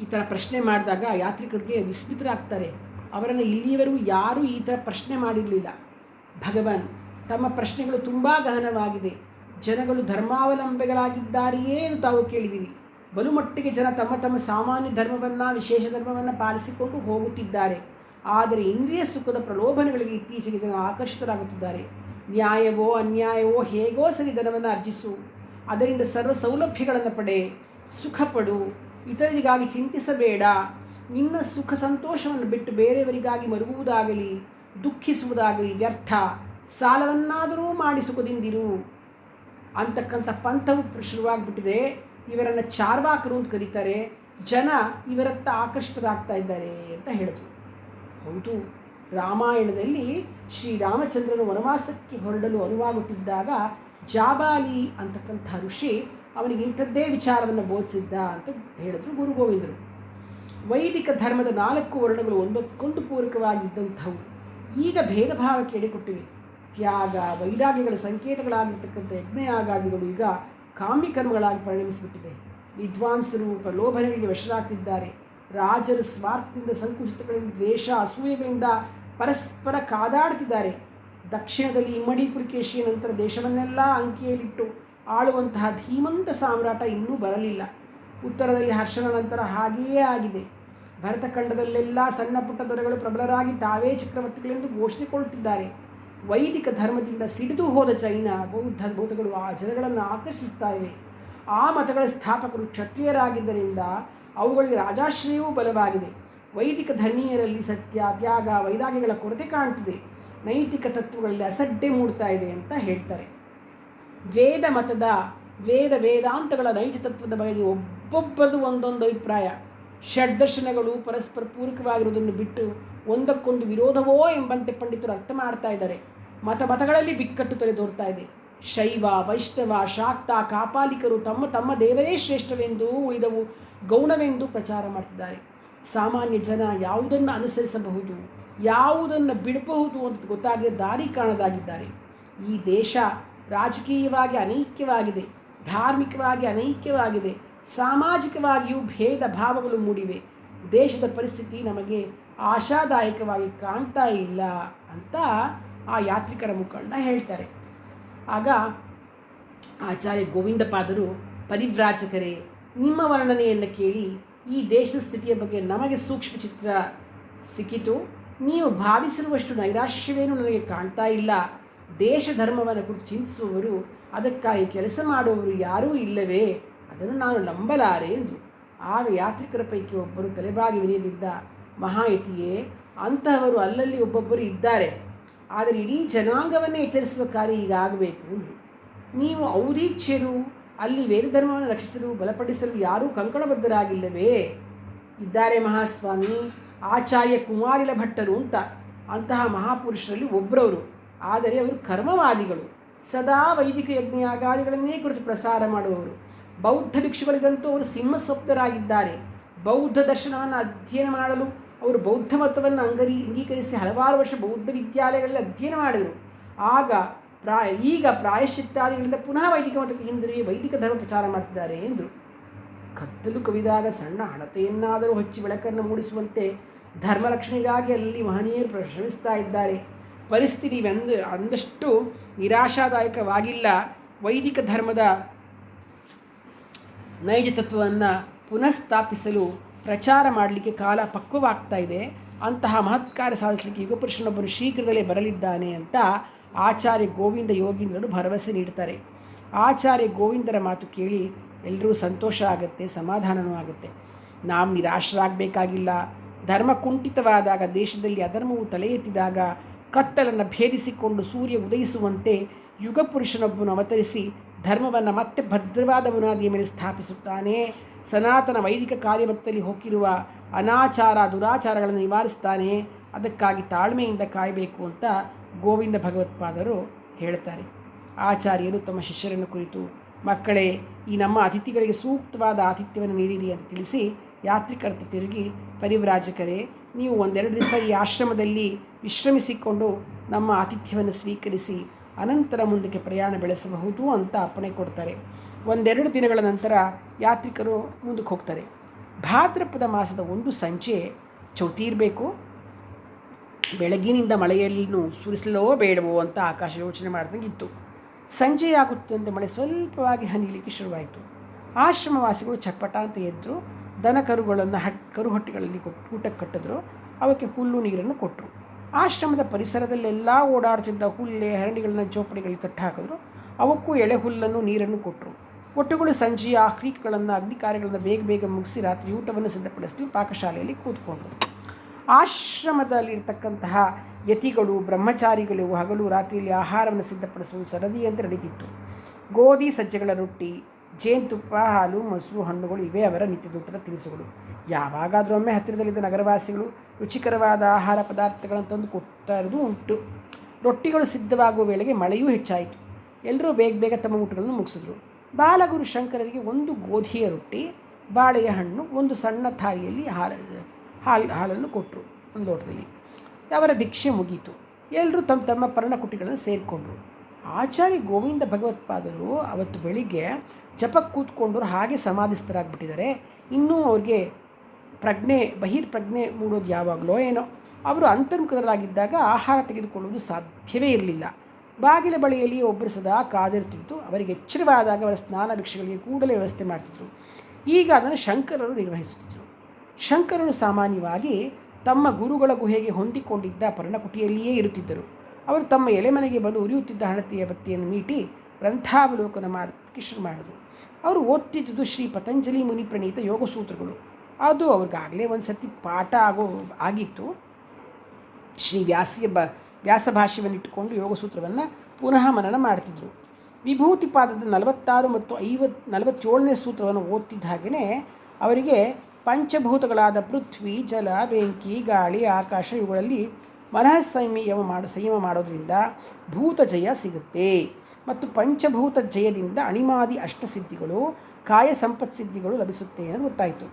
ಈ ಥರ ಪ್ರಶ್ನೆ ಮಾಡಿದಾಗ ಯಾತ್ರಿಕರಿಗೆ ವಿಸ್ಮಿತರಾಗ್ತಾರೆ. ಅವರನ್ನು ಇಲ್ಲಿಯವರೆಗೂ ಯಾರೂ ಈ ಥರ ಪ್ರಶ್ನೆ ಮಾಡಿರಲಿಲ್ಲ. ಭಗವಾನ್ ತಮ್ಮ ಪ್ರಶ್ನೆಗಳು ತುಂಬ ಗಹನವಾಗಿದೆ. ಜನಗಳು ಧರ್ಮಾವಲಂಬಿಗಳಾಗಿದ್ದಾರೆಯೇ ಎಂದು ತಾವು ಕೇಳಿದಿರಿ. ಬಲು ಮಟ್ಟಿಗೆ ಜನ ತಮ್ಮ ಸಾಮಾನ್ಯ ಧರ್ಮವನ್ನು, ವಿಶೇಷ ಧರ್ಮವನ್ನು ಪಾಲಿಸಿಕೊಂಡು ಹೋಗುತ್ತಿದ್ದಾರೆ. ಆದರೆ ಇಂದ್ರಿಯ ಸುಖದ ಪ್ರಲೋಭನೆಗಳಿಗೆ ಇತ್ತೀಚೆಗೆ ಜನ ಆಕರ್ಷಿತರಾಗುತ್ತಿದ್ದಾರೆ. ನ್ಯಾಯವೋ ಅನ್ಯಾಯವೋ ಹೇಗೋ ಸರಿ ಧನವನ್ನು ಅರ್ಜಿಸು, ಅದರಿಂದ ಸರ್ವ ಸೌಲಭ್ಯಗಳನ್ನು ಪಡೆ, ಸುಖಪಡು, ಇತರರಿಗಾಗಿ ಚಿಂತಿಸಬೇಡ. ನಿನ್ನ ಸುಖ ಸಂತೋಷವನ್ನು ಬಿಟ್ಟು ಬೇರೆಯವರಿಗಾಗಿ ಮರುಗುವುದಾಗಲಿ ದುಃಖಿಸುವುದಾಗಲಿ ವ್ಯರ್ಥ. ಸಾಲವನ್ನಾದರೂ ಮಾಡಿ ಸುಖದಿಂದಿರು ಅಂತಕ್ಕಂಥ ಪಂಥವು ಶುರುವಾಗ್ಬಿಟ್ಟಿದೆ. ಇವರನ್ನು ಚಾರ್ವಾಕರು ಅಂತ ಕರೀತಾರೆ. ಜನ ಇವರತ್ತ ಆಕರ್ಷಿತರಾಗ್ತಾ ಇದ್ದಾರೆ ಅಂತ ಹೇಳಿದ್ರು. ಹೌದು, ರಾಮಾಯಣದಲ್ಲಿ ಶ್ರೀರಾಮಚಂದ್ರನು ವನವಾಸಕ್ಕೆ ಹೊರಡಲು ಅನುವಾಗುತ್ತಿದ್ದಾಗ ಜಾಬಾಲಿ ಅಂತಕ್ಕಂಥ ಋಷಿ ಅವನಿಗೆ ಇಂಥದ್ದೇ ವಿಚಾರವನ್ನು ಬೋಧಿಸಿದ್ದ ಅಂತ ಹೇಳಿದ್ರು ಗುರು ಗೋವಿಂದರು. ವೈದಿಕ ಧರ್ಮದ 4 ವರ್ಣಗಳು ಒಂದಕ್ಕೊಂದು ಪೂರಕವಾಗಿದ್ದಂಥವು ಈಗ ಭೇದ ಭಾವಕ್ಕೆ ಎಡೆಕೊಟ್ಟಿವೆ. ತ್ಯಾಗ ವೈರಾಗ್ಯಗಳ ಸಂಕೇತಗಳಾಗಿರ್ತಕ್ಕಂಥ ಯಜ್ಞಯಾಗಾದಿಗಳು ಈಗ ಕಾಮ್ಯಕರ್ಮಗಳಾಗಿ ಪರಿಣಮಿಸಿಬಿಟ್ಟಿದೆ. ವಿದ್ವಾಂಸರು ಪ್ರಲೋಭನೆಗಳಿಗೆ ವಶರಾಗ್ತಿದ್ದಾರೆ. ರಾಜರು ಸ್ವಾರ್ಥದಿಂದ, ಸಂಕುಚಿತಗಳಿಂದ, ದ್ವೇಷ ಅಸೂಯೆಗಳಿಂದ ಪರಸ್ಪರ ಕಾದಾಡ್ತಿದ್ದಾರೆ. ದಕ್ಷಿಣದಲ್ಲಿ ಇಮ್ಮಡಿ ಪುಲಿಕೇಶಿಯ ನಂತರ ದೇಶವನ್ನೆಲ್ಲ ಅಂಕೆಯಲ್ಲಿಟ್ಟು ಆಳುವಂತಹ ಧೀಮಂತ ಸಾಮ್ರಾಟ ಇನ್ನೂ ಬರಲಿಲ್ಲ. ಉತ್ತರದಲ್ಲಿ ಹರ್ಷನ ನಂತರ ಹಾಗೆಯೇ ಆಗಿದೆ. ಭರತಖಂಡದಲ್ಲೆಲ್ಲ ಸಣ್ಣ ಪುಟ್ಟ ದೊರೆಗಳು ಪ್ರಬಲರಾಗಿ ತಾವೇ ಚಕ್ರವರ್ತಿಗಳೆಂದು ಘೋಷಿಸಿಕೊಳ್ಳುತ್ತಿದ್ದಾರೆ. ವೈದಿಕ ಧರ್ಮದಿಂದ ಸಿಡಿದು ಹೋದ ಚೈನಾ ಬೌದ್ಧಗಳು ಆ ಜನಗಳನ್ನು ಆಕರ್ಷಿಸ್ತಾ ಇವೆ. ಆ ಮತಗಳ ಸ್ಥಾಪಕರು ಕ್ಷತ್ರಿಯರಾಗಿದ್ದರಿಂದ ಅವುಗಳಿಗೆ ರಾಜಾಶ್ರಯವೂ ಬಲವಾಗಿದೆ. ವೈದಿಕ ಧರ್ಮೀಯರಲ್ಲಿ ಸತ್ಯ, ತ್ಯಾಗ, ವೈರಾಗ್ಯಗಳ ಕೊರತೆ ಕಾಣ್ತಿದೆ. ನೈತಿಕ ತತ್ವಗಳಲ್ಲಿ ಅಸಡ್ಡೆ ಮೂಡ್ತಾ ಇದೆ ಅಂತ ಹೇಳ್ತಾರೆ. ವೇದಾಂತಗಳ ನೈಜ ತತ್ವದ ಬಗ್ಗೆ ಒಬ್ಬೊಬ್ಬರದು ಒಂದೊಂದು ಅಭಿಪ್ರಾಯ. ಷಡ್ದರ್ಶನಗಳು ಪರಸ್ಪರ ಪೂರಕವಾಗಿರುವುದನ್ನು ಬಿಟ್ಟು ಒಂದಕ್ಕೊಂದು ವಿರೋಧವೋ ಎಂಬಂತೆ ಪಂಡಿತರು ಅರ್ಥ ಮಾಡ್ತಾ ಇದ್ದಾರೆ. ಮತಗಳಲ್ಲಿ ಬಿಕ್ಕಟ್ಟು ತಲೆದೋರ್ತಾ ಇದೆ. ಶೈವ, ವೈಷ್ಣವ, ಶಾಕ್ತ, ಕಾಪಾಲಿಕರು ತಮ್ಮ ತಮ್ಮ ದೇವರೇ ಶ್ರೇಷ್ಠವೆಂದು, ಉಳಿದವು ಗೌಣವೆಂದು ಪ್ರಚಾರ ಮಾಡ್ತಿದ್ದಾರೆ. ಸಾಮಾನ್ಯ ಜನ ಯಾವುದನ್ನು ಅನುಸರಿಸಬಹುದು, ಯಾವುದನ್ನು ಬಿಡಬಹುದು ಅಂತ ಗೊತ್ತಾಗದೆ ದಾರಿ ಕಾಣದಾಗಿದ್ದಾರೆ. ಈ ದೇಶ ರಾಜಕೀಯವಾಗಿ ಅನೈಕ್ಯವಾಗಿದೆ, ಧಾರ್ಮಿಕವಾಗಿ ಅನೈಕ್ಯವಾಗಿದೆ, ಸಾಮಾಜಿಕವಾಗಿಯೂ ಭೇದ ಭಾವಗಳು ಮೂಡಿವೆ. ದೇಶದ ಪರಿಸ್ಥಿತಿ ನಮಗೆ ಆಶಾದಾಯಕವಾಗಿ ಕಾಣ್ತಾ ಇಲ್ಲ ಅಂತ ಆ ಯಾತ್ರಿಕರ ಮುಖಂಡ ಹೇಳ್ತಾರೆ. ಆಗ ಆಚಾರ್ಯ ಗೋವಿಂದಪಾದರು, ಪರಿವ್ರಾಜಕರೇ, ನಿಮ್ಮ ವರ್ಣನೆಯನ್ನು ಕೇಳಿ ಈ ದೇಶದ ಸ್ಥಿತಿಯ ಬಗ್ಗೆ ನಮಗೆ ಸೂಕ್ಷ್ಮ ಚಿತ್ರ ಸಿಕ್ಕಿತು. ನೀವು ಭಾವಿಸಿರುವಷ್ಟು ನೈರಾಶ್ಯವೇನೂ ನನಗೆ ಕಾಣ್ತಾ ಇಲ್ಲ. ದೇಶ ಧರ್ಮವನ್ನು ಕುರಿತು ಚಿಂತಿಸುವವರು, ಅದಕ್ಕಾಗಿ ಕೆಲಸ ಮಾಡುವವರು ಯಾರೂ ಇಲ್ಲವೇ? ಅದನ್ನು ನಾನು ನಂಬಲಾರೆ ಎಂದರು. ಆಗ ಯಾತ್ರಿಕರ ಪೈಕಿ ಒಬ್ಬರು ತಲೆಬಾಗಿ ವಿನಯದಿಂದ, ಮಹಾಯತಿಯೇ, ಅಂತಹವರು ಅಲ್ಲಲ್ಲಿ ಒಬ್ಬೊಬ್ಬರು ಇದ್ದಾರೆ. ಆದರೆ ಇಡೀ ಜನಾಂಗವನ್ನೇ ಎಚ್ಚರಿಸುವ ಕಾರ್ಯ ಈಗ ಆಗಬೇಕು. ನೀವು ಔದೀಚ್ಯರು ಅಲ್ಲಿ ವೇದಧರ್ಮವನ್ನು ರಕ್ಷಿಸಲು ಬಲಪಡಿಸಲು ಯಾರೂ ಕಂಕಣಬದ್ಧರಾಗಿಲ್ಲವೇ? ಇದ್ದಾರೆ ಮಹಾಸ್ವಾಮಿ, ಆಚಾರ್ಯ ಕುಮಾರಿಲ ಭಟ್ಟರು ಅಂತ. ಅಂತಹ ಮಹಾಪುರುಷರಲ್ಲಿ ಒಬ್ಬರವರು. ಆದರೆ ಅವರು ಕರ್ಮವಾದಿಗಳು. ಸದಾ ವೈದಿಕ ಯಜ್ಞಯಾಗಾದಿಗಳನ್ನೇ ಕುರಿತು ಪ್ರಸಾರ ಮಾಡುವವರು. ಬೌದ್ಧ ಭಿಕ್ಷುಗಳಿಗಂತೂ ಅವರು ಸಿಂಹಸ್ವಪ್ತರಾಗಿದ್ದಾರೆ. ಬೌದ್ಧ ದರ್ಶನವನ್ನು ಅಧ್ಯಯನ ಮಾಡಲು ಅವರು ಬೌದ್ಧ ಮತವನ್ನು ಅಂಗೀಕರಿಸಿ ಹಲವಾರು ವರ್ಷ ಬೌದ್ಧ ವಿದ್ಯಾಲಯಗಳಲ್ಲಿ ಅಧ್ಯಯನ ಮಾಡಿದರು. ಈಗ ಪ್ರಾಯಶ್ಚಿತ್ತಾದಿಗಳಿಂದ ಪುನಃ ವೈದಿಕ ಮತಕ್ಕೆ ಹಿಂದಿರುಗಿ ವೈದಿಕ ಧರ್ಮ ಪ್ರಚಾರ ಮಾಡ್ತಿದ್ದಾರೆ ಎಂದರು. ಕತ್ತಲು ಕವಿದಾಗ ಸಣ್ಣ ಹಣತೆಯನ್ನಾದರೂ ಹಚ್ಚಿ ಬೆಳಕನ್ನು ಮೂಡಿಸುವಂತೆ ಧರ್ಮ ರಕ್ಷಣೆಗಾಗಿ ಅಲ್ಲಿ ಮಹನೀಯರು ಶ್ರಮಿಸ್ತಾ ಇದ್ದಾರೆ. ಪರಿಸ್ಥಿತಿ ಅಂದಷ್ಟು ನಿರಾಶಾದಾಯಕವಾಗಿಲ್ಲ. ವೈದಿಕ ಧರ್ಮದ ನೈಜ ತತ್ವವನ್ನು ಪುನಃಸ್ಥಾಪಿಸಲು ಪ್ರಚಾರ ಮಾಡಲಿಕ್ಕೆ ಕಾಲ ಪಕ್ವವಾಗ್ತಾ ಇದೆ. ಅಂತಹ ಮಹತ್ಕಾರ್ಯ ಸಾಧಿಸಲಿಕ್ಕೆ ಯುಗಪುರುಷನೊಬ್ಬನು ಶೀಘ್ರದಲ್ಲೇ ಬರಲಿದ್ದಾನೆ ಅಂತ ಆಚಾರ್ಯ ಗೋವಿಂದ ಯೋಗೀಂದ್ರರು ಭರವಸೆ ನೀಡ್ತಾರೆ. ಆಚಾರ್ಯ ಗೋವಿಂದರ ಮಾತು ಕೇಳಿ ಎಲ್ಲರೂ ಸಂತೋಷ ಆಗುತ್ತೆ, ಸಮಾಧಾನವೂ ಆಗುತ್ತೆ. ನಾವು ನಿರಾಶರಾಗಬೇಕಾಗಿಲ್ಲ. ಧರ್ಮ ಕುಂಠಿತವಾದಾಗ, ದೇಶದಲ್ಲಿ ಅಧರ್ಮವು ತಲೆ ಎತ್ತಿದಾಗ, ಕತ್ತಲನ್ನು ಭೇದಿಸಿಕೊಂಡು ಸೂರ್ಯ ಉದಯಿಸುವಂತೆ ಯುಗಪುರುಷನೊಬ್ಬನು ಅವತರಿಸಿ ಧರ್ಮವನ್ನು ಮತ್ತೆ ಭದ್ರವಾದ ಬುನಾದಿಯ ಮೇಲೆ ಸ್ಥಾಪಿಸುತ್ತಾನೆ. ಸನಾತನ ವೈದಿಕ ಕಾರ್ಯಮತ್ತದಲ್ಲಿ ಹೋಗಿರುವ ಅನಾಚಾರ ದುರಾಚಾರಗಳನ್ನು ನಿವಾರಿಸ್ತಾನೆ. ಅದಕ್ಕಾಗಿ ತಾಳ್ಮೆಯಿಂದ ಕಾಯಬೇಕು ಅಂತ ಗೋವಿಂದ ಭಗವತ್ಪಾದರು ಹೇಳ್ತಾರೆ. ಆಚಾರ್ಯರು ತಮ್ಮ ಶಿಷ್ಯರನ್ನು ಕುರಿತು, ಮಕ್ಕಳೇ, ಈ ನಮ್ಮ ಅತಿಥಿಗಳಿಗೆ ಸೂಕ್ತವಾದ ಆತಿಥ್ಯವನ್ನು ನೀಡಿರಿ ಅಂತ ತಿಳಿಸಿ ಯಾತ್ರಿಕರ್ತ ತಿರುಗಿ, ಪರಿವ್ರಾಜಕರೇ, ನೀವು 1-2 ದಿವಸ ಈ ಆಶ್ರಮದಲ್ಲಿ ವಿಶ್ರಮಿಸಿಕೊಂಡು ನಮ್ಮ ಆತಿಥ್ಯವನ್ನು ಸ್ವೀಕರಿಸಿ ಅನಂತರ ಮುಂದಕ್ಕೆ ಪ್ರಯಾಣ ಬೆಳೆಸಬಹುದು ಅಂತ ಅಪ್ಪಣೆ ಕೊಡ್ತಾರೆ. 1-2 ದಿನಗಳ ನಂತರ ಯಾತ್ರಿಕರು ಮುಂದಕ್ಕೆ ಹೋಗ್ತಾರೆ. ಭಾದ್ರಪದ ಮಾಸದ ಒಂದು ಸಂಜೆ ಚೌತಿ ಇರಬೇಕು. ಬೆಳಗಿನಿಂದ ಮಳೆಯನ್ನು ಸುರಿಸಲೋ ಬೇಡವೋ ಅಂತ ಆಕಾಶ ಯೋಚನೆ ಮಾಡ್ದಂಗೆ ಇತ್ತು. ಸಂಜೆಯಾಗುತ್ತಂತೆ ಮಳೆ ಸ್ವಲ್ಪವಾಗಿ ಹನಿಲಿಕ್ಕೆ ಶುರುವಾಯಿತು. ಆಶ್ರಮವಾಸಿಗಳು ಚಟ್ಪಟ ಅಂತ ಎದ್ರು. ದನ ಕರುಗಳನ್ನು ಕರುಹೊಟ್ಟೆಗಳಲ್ಲಿ ಊಟಕ್ಕೆ ಕಟ್ಟಿದ್ರು. ಅವಕ್ಕೆ ಹುಲ್ಲು ನೀರನ್ನು ಕೊಟ್ಟರು. ಆಶ್ರಮದ ಪರಿಸರದಲ್ಲೆಲ್ಲ ಓಡಾಡುತ್ತಿದ್ದ ಹುಲ್ಲೆ ಹರಣಿಗಳನ್ನು ಚೋಪಡಿಗಳಿಗೆ ಕಟ್ಟಾಕಿದ್ರು. ಅವಕ್ಕೂ ಎಳೆ ಹುಲ್ಲನ್ನು ನೀರನ್ನು ಕೊಟ್ಟರು. ಒಟ್ಟುಗಳು ಸಂಜೆಯ ಆಹ್ರೀಕಗಳನ್ನು ಅಗ್ನಿ ಕಾರ್ಯಗಳನ್ನು ಬೇಗ ಮುಗಿಸಿ ರಾತ್ರಿ ಊಟವನ್ನು ಸಿದ್ಧಪಡಿಸಲು ಪಾಕಶಾಲೆಯಲ್ಲಿ ಕೂತ್ಕೊಂಡ್ರು. ಆಶ್ರಮದಲ್ಲಿರ್ತಕ್ಕಂತಹ ಯತಿಗಳು ಬ್ರಹ್ಮಚಾರಿಗಳು ಹಗಲು ರಾತ್ರಿಯಲ್ಲಿ ಆಹಾರವನ್ನು ಸಿದ್ಧಪಡಿಸುವುದು ಸರದಿಯಂತೆ ನಡೀತಿತ್ತು. ಗೋಧಿ ಸಜ್ಜೆಗಳ ರೊಟ್ಟಿ, ಜೇನುತುಪ್ಪ, ಹಾಲು, ಮೊಸರು, ಹಣ್ಣುಗಳು ಇವೇ ಅವರ ನಿತ್ಯದೂಟದ ತಿನಿಸುಗಳು. ಯಾವಾಗಾದರೂ ಒಮ್ಮೆ ಹತ್ತಿರದಲ್ಲಿದ್ದ ನಗರವಾಸಿಗಳು ರುಚಿಕರವಾದ ಆಹಾರ ಪದಾರ್ಥಗಳನ್ನು ತಂದು ಕೊಡ್ತಾ ಇರೋದು ಉಂಟು. ರೊಟ್ಟಿಗಳು ಸಿದ್ಧವಾಗುವ ವೇಳೆಗೆ ಮಳೆಯೂ ಹೆಚ್ಚಾಯಿತು. ಎಲ್ಲರೂ ಬೇಗ ಬೇಗ ತಮ್ಮ ಊಟಗಳನ್ನು ಮುಗಿಸಿದ್ರು. ಬಾಲಗುರು ಶಂಕರರಿಗೆ ಒಂದು ಗೋಧಿಯ ರೊಟ್ಟಿ, ಬಾಳೆಯ ಹಣ್ಣು, ಒಂದು ಸಣ್ಣ ಥಾಲಿಯಲ್ಲಿ ಹಾಲನ್ನು ಕೊಟ್ಟರು. ಒಂದು ಲೋಟದಲ್ಲಿ ಅವರ ಭಿಕ್ಷೆ ಮುಗೀತು. ಎಲ್ಲರೂ ತಮ್ಮ ತಮ್ಮ ಪರ್ಣಕುಟಿಗಳನ್ನು ಸೇರಿಕೊಂಡ್ರು. ಆಚಾರ್ಯ ಗೋವಿಂದ ಭಗವತ್ಪಾದರು ಅವತ್ತು ಬೆಳಿಗ್ಗೆ ಜಪಕ್ಕೆ ಕೂತ್ಕೊಂಡರು ಹಾಗೆ ಸಮಾಧಿಸ್ಥರಾಗ್ಬಿಟ್ಟಿದ್ದಾರೆ. ಇನ್ನೂ ಅವ್ರಿಗೆ ಬಹಿರ್ಪ್ರಜ್ಞೆ ಮೂಡೋದು ಯಾವಾಗಲೋ ಏನೋ. ಅವರು ಅಂತರ್ಮುಖರಾಗಿದ್ದಾಗ ಆಹಾರ ತೆಗೆದುಕೊಳ್ಳುವುದು ಸಾಧ್ಯವೇ ಇರಲಿಲ್ಲ. ಬಾಗಿಲ ಬಳಿಯಲ್ಲಿ ಒಬ್ಬರು ಸದಾ ಕಾದಿರುತ್ತಿದ್ದು ಅವರಿಗೆ ಎಚ್ಚರವಾದಾಗ ಅವರ ಸ್ನಾನ ಭಿಕ್ಷೆಗಳಿಗೆ ಕೂಡಲೇ ವ್ಯವಸ್ಥೆ ಮಾಡ್ತಿದ್ರು. ಈಗ ಅದನ್ನು ಶಂಕರರು ನಿರ್ವಹಿಸುತ್ತಿದ್ದರು. ಶಂಕರರು ಸಾಮಾನ್ಯವಾಗಿ ತಮ್ಮ ಗುರುಗಳ ಗುಹೆಗೆ ಹೊಂದಿಕೊಂಡಿದ್ದ ಪರ್ಣಕುಟಿಯಲ್ಲಿಯೇ ಇರುತ್ತಿದ್ದರು. ಅವರು ತಮ್ಮ ಎಲೆಮನೆಗೆ ಬಂದು ಉರಿಯುತ್ತಿದ್ದ ಹಣತೆಯ ಬತ್ತಿಯನ್ನು ಮೀಟಿ ಗ್ರಂಥಾವಲೋಕನ ಮಾಡೋದಕ್ಕೆ ಶುರು ಮಾಡಿದರು. ಅವರು ಓದ್ತಿದ್ದುದು ಶ್ರೀ ಪತಂಜಲಿ ಮುನಿ ಪ್ರಣೀತ ಯೋಗಸೂತ್ರಗಳು. ಅದು ಅವ್ರಿಗಾಗಲೇ ಒಂದು ಸರ್ತಿ ಪಾಠ ಆಗಿತ್ತು. ಶ್ರೀ ವ್ಯಾಸ ಭಾಷ್ಯವನ್ನಿಟ್ಟುಕೊಂಡು ಯೋಗಸೂತ್ರವನ್ನು ಪುನಃ ಮನನ ಮಾಡ್ತಿದ್ರು. ವಿಭೂತಿ ಪಾದದ 46 ಮತ್ತು 47ನೇ ಸೂತ್ರವನ್ನು ಓದ್ತಿದ್ದ ಹಾಗೆಯೇ ಅವರಿಗೆ ಪಂಚಭೂತಗಳಾದ ಪೃಥ್ವಿ, ಜಲ, ಬೆಂಕಿ, ಗಾಳಿ, ಆಕಾಶ ಇವುಗಳಲ್ಲಿ ಮನಃ ಸಂಯಮ ಮಾಡೋದ್ರಿಂದ ಭೂತ ಜಯ ಸಿಗುತ್ತೆ. ಮತ್ತು ಪಂಚಭೂತ ಜಯದಿಂದ ಅಣಿಮಾದಿ ಅಷ್ಟಸಿದ್ಧಿಗಳು, ಕಾಯ ಸಂಪತ್ಸಿದ್ಧಿಗಳು ಲಭಿಸುತ್ತೆ ಅನ್ನೋದು ಗೊತ್ತಾಯಿತು.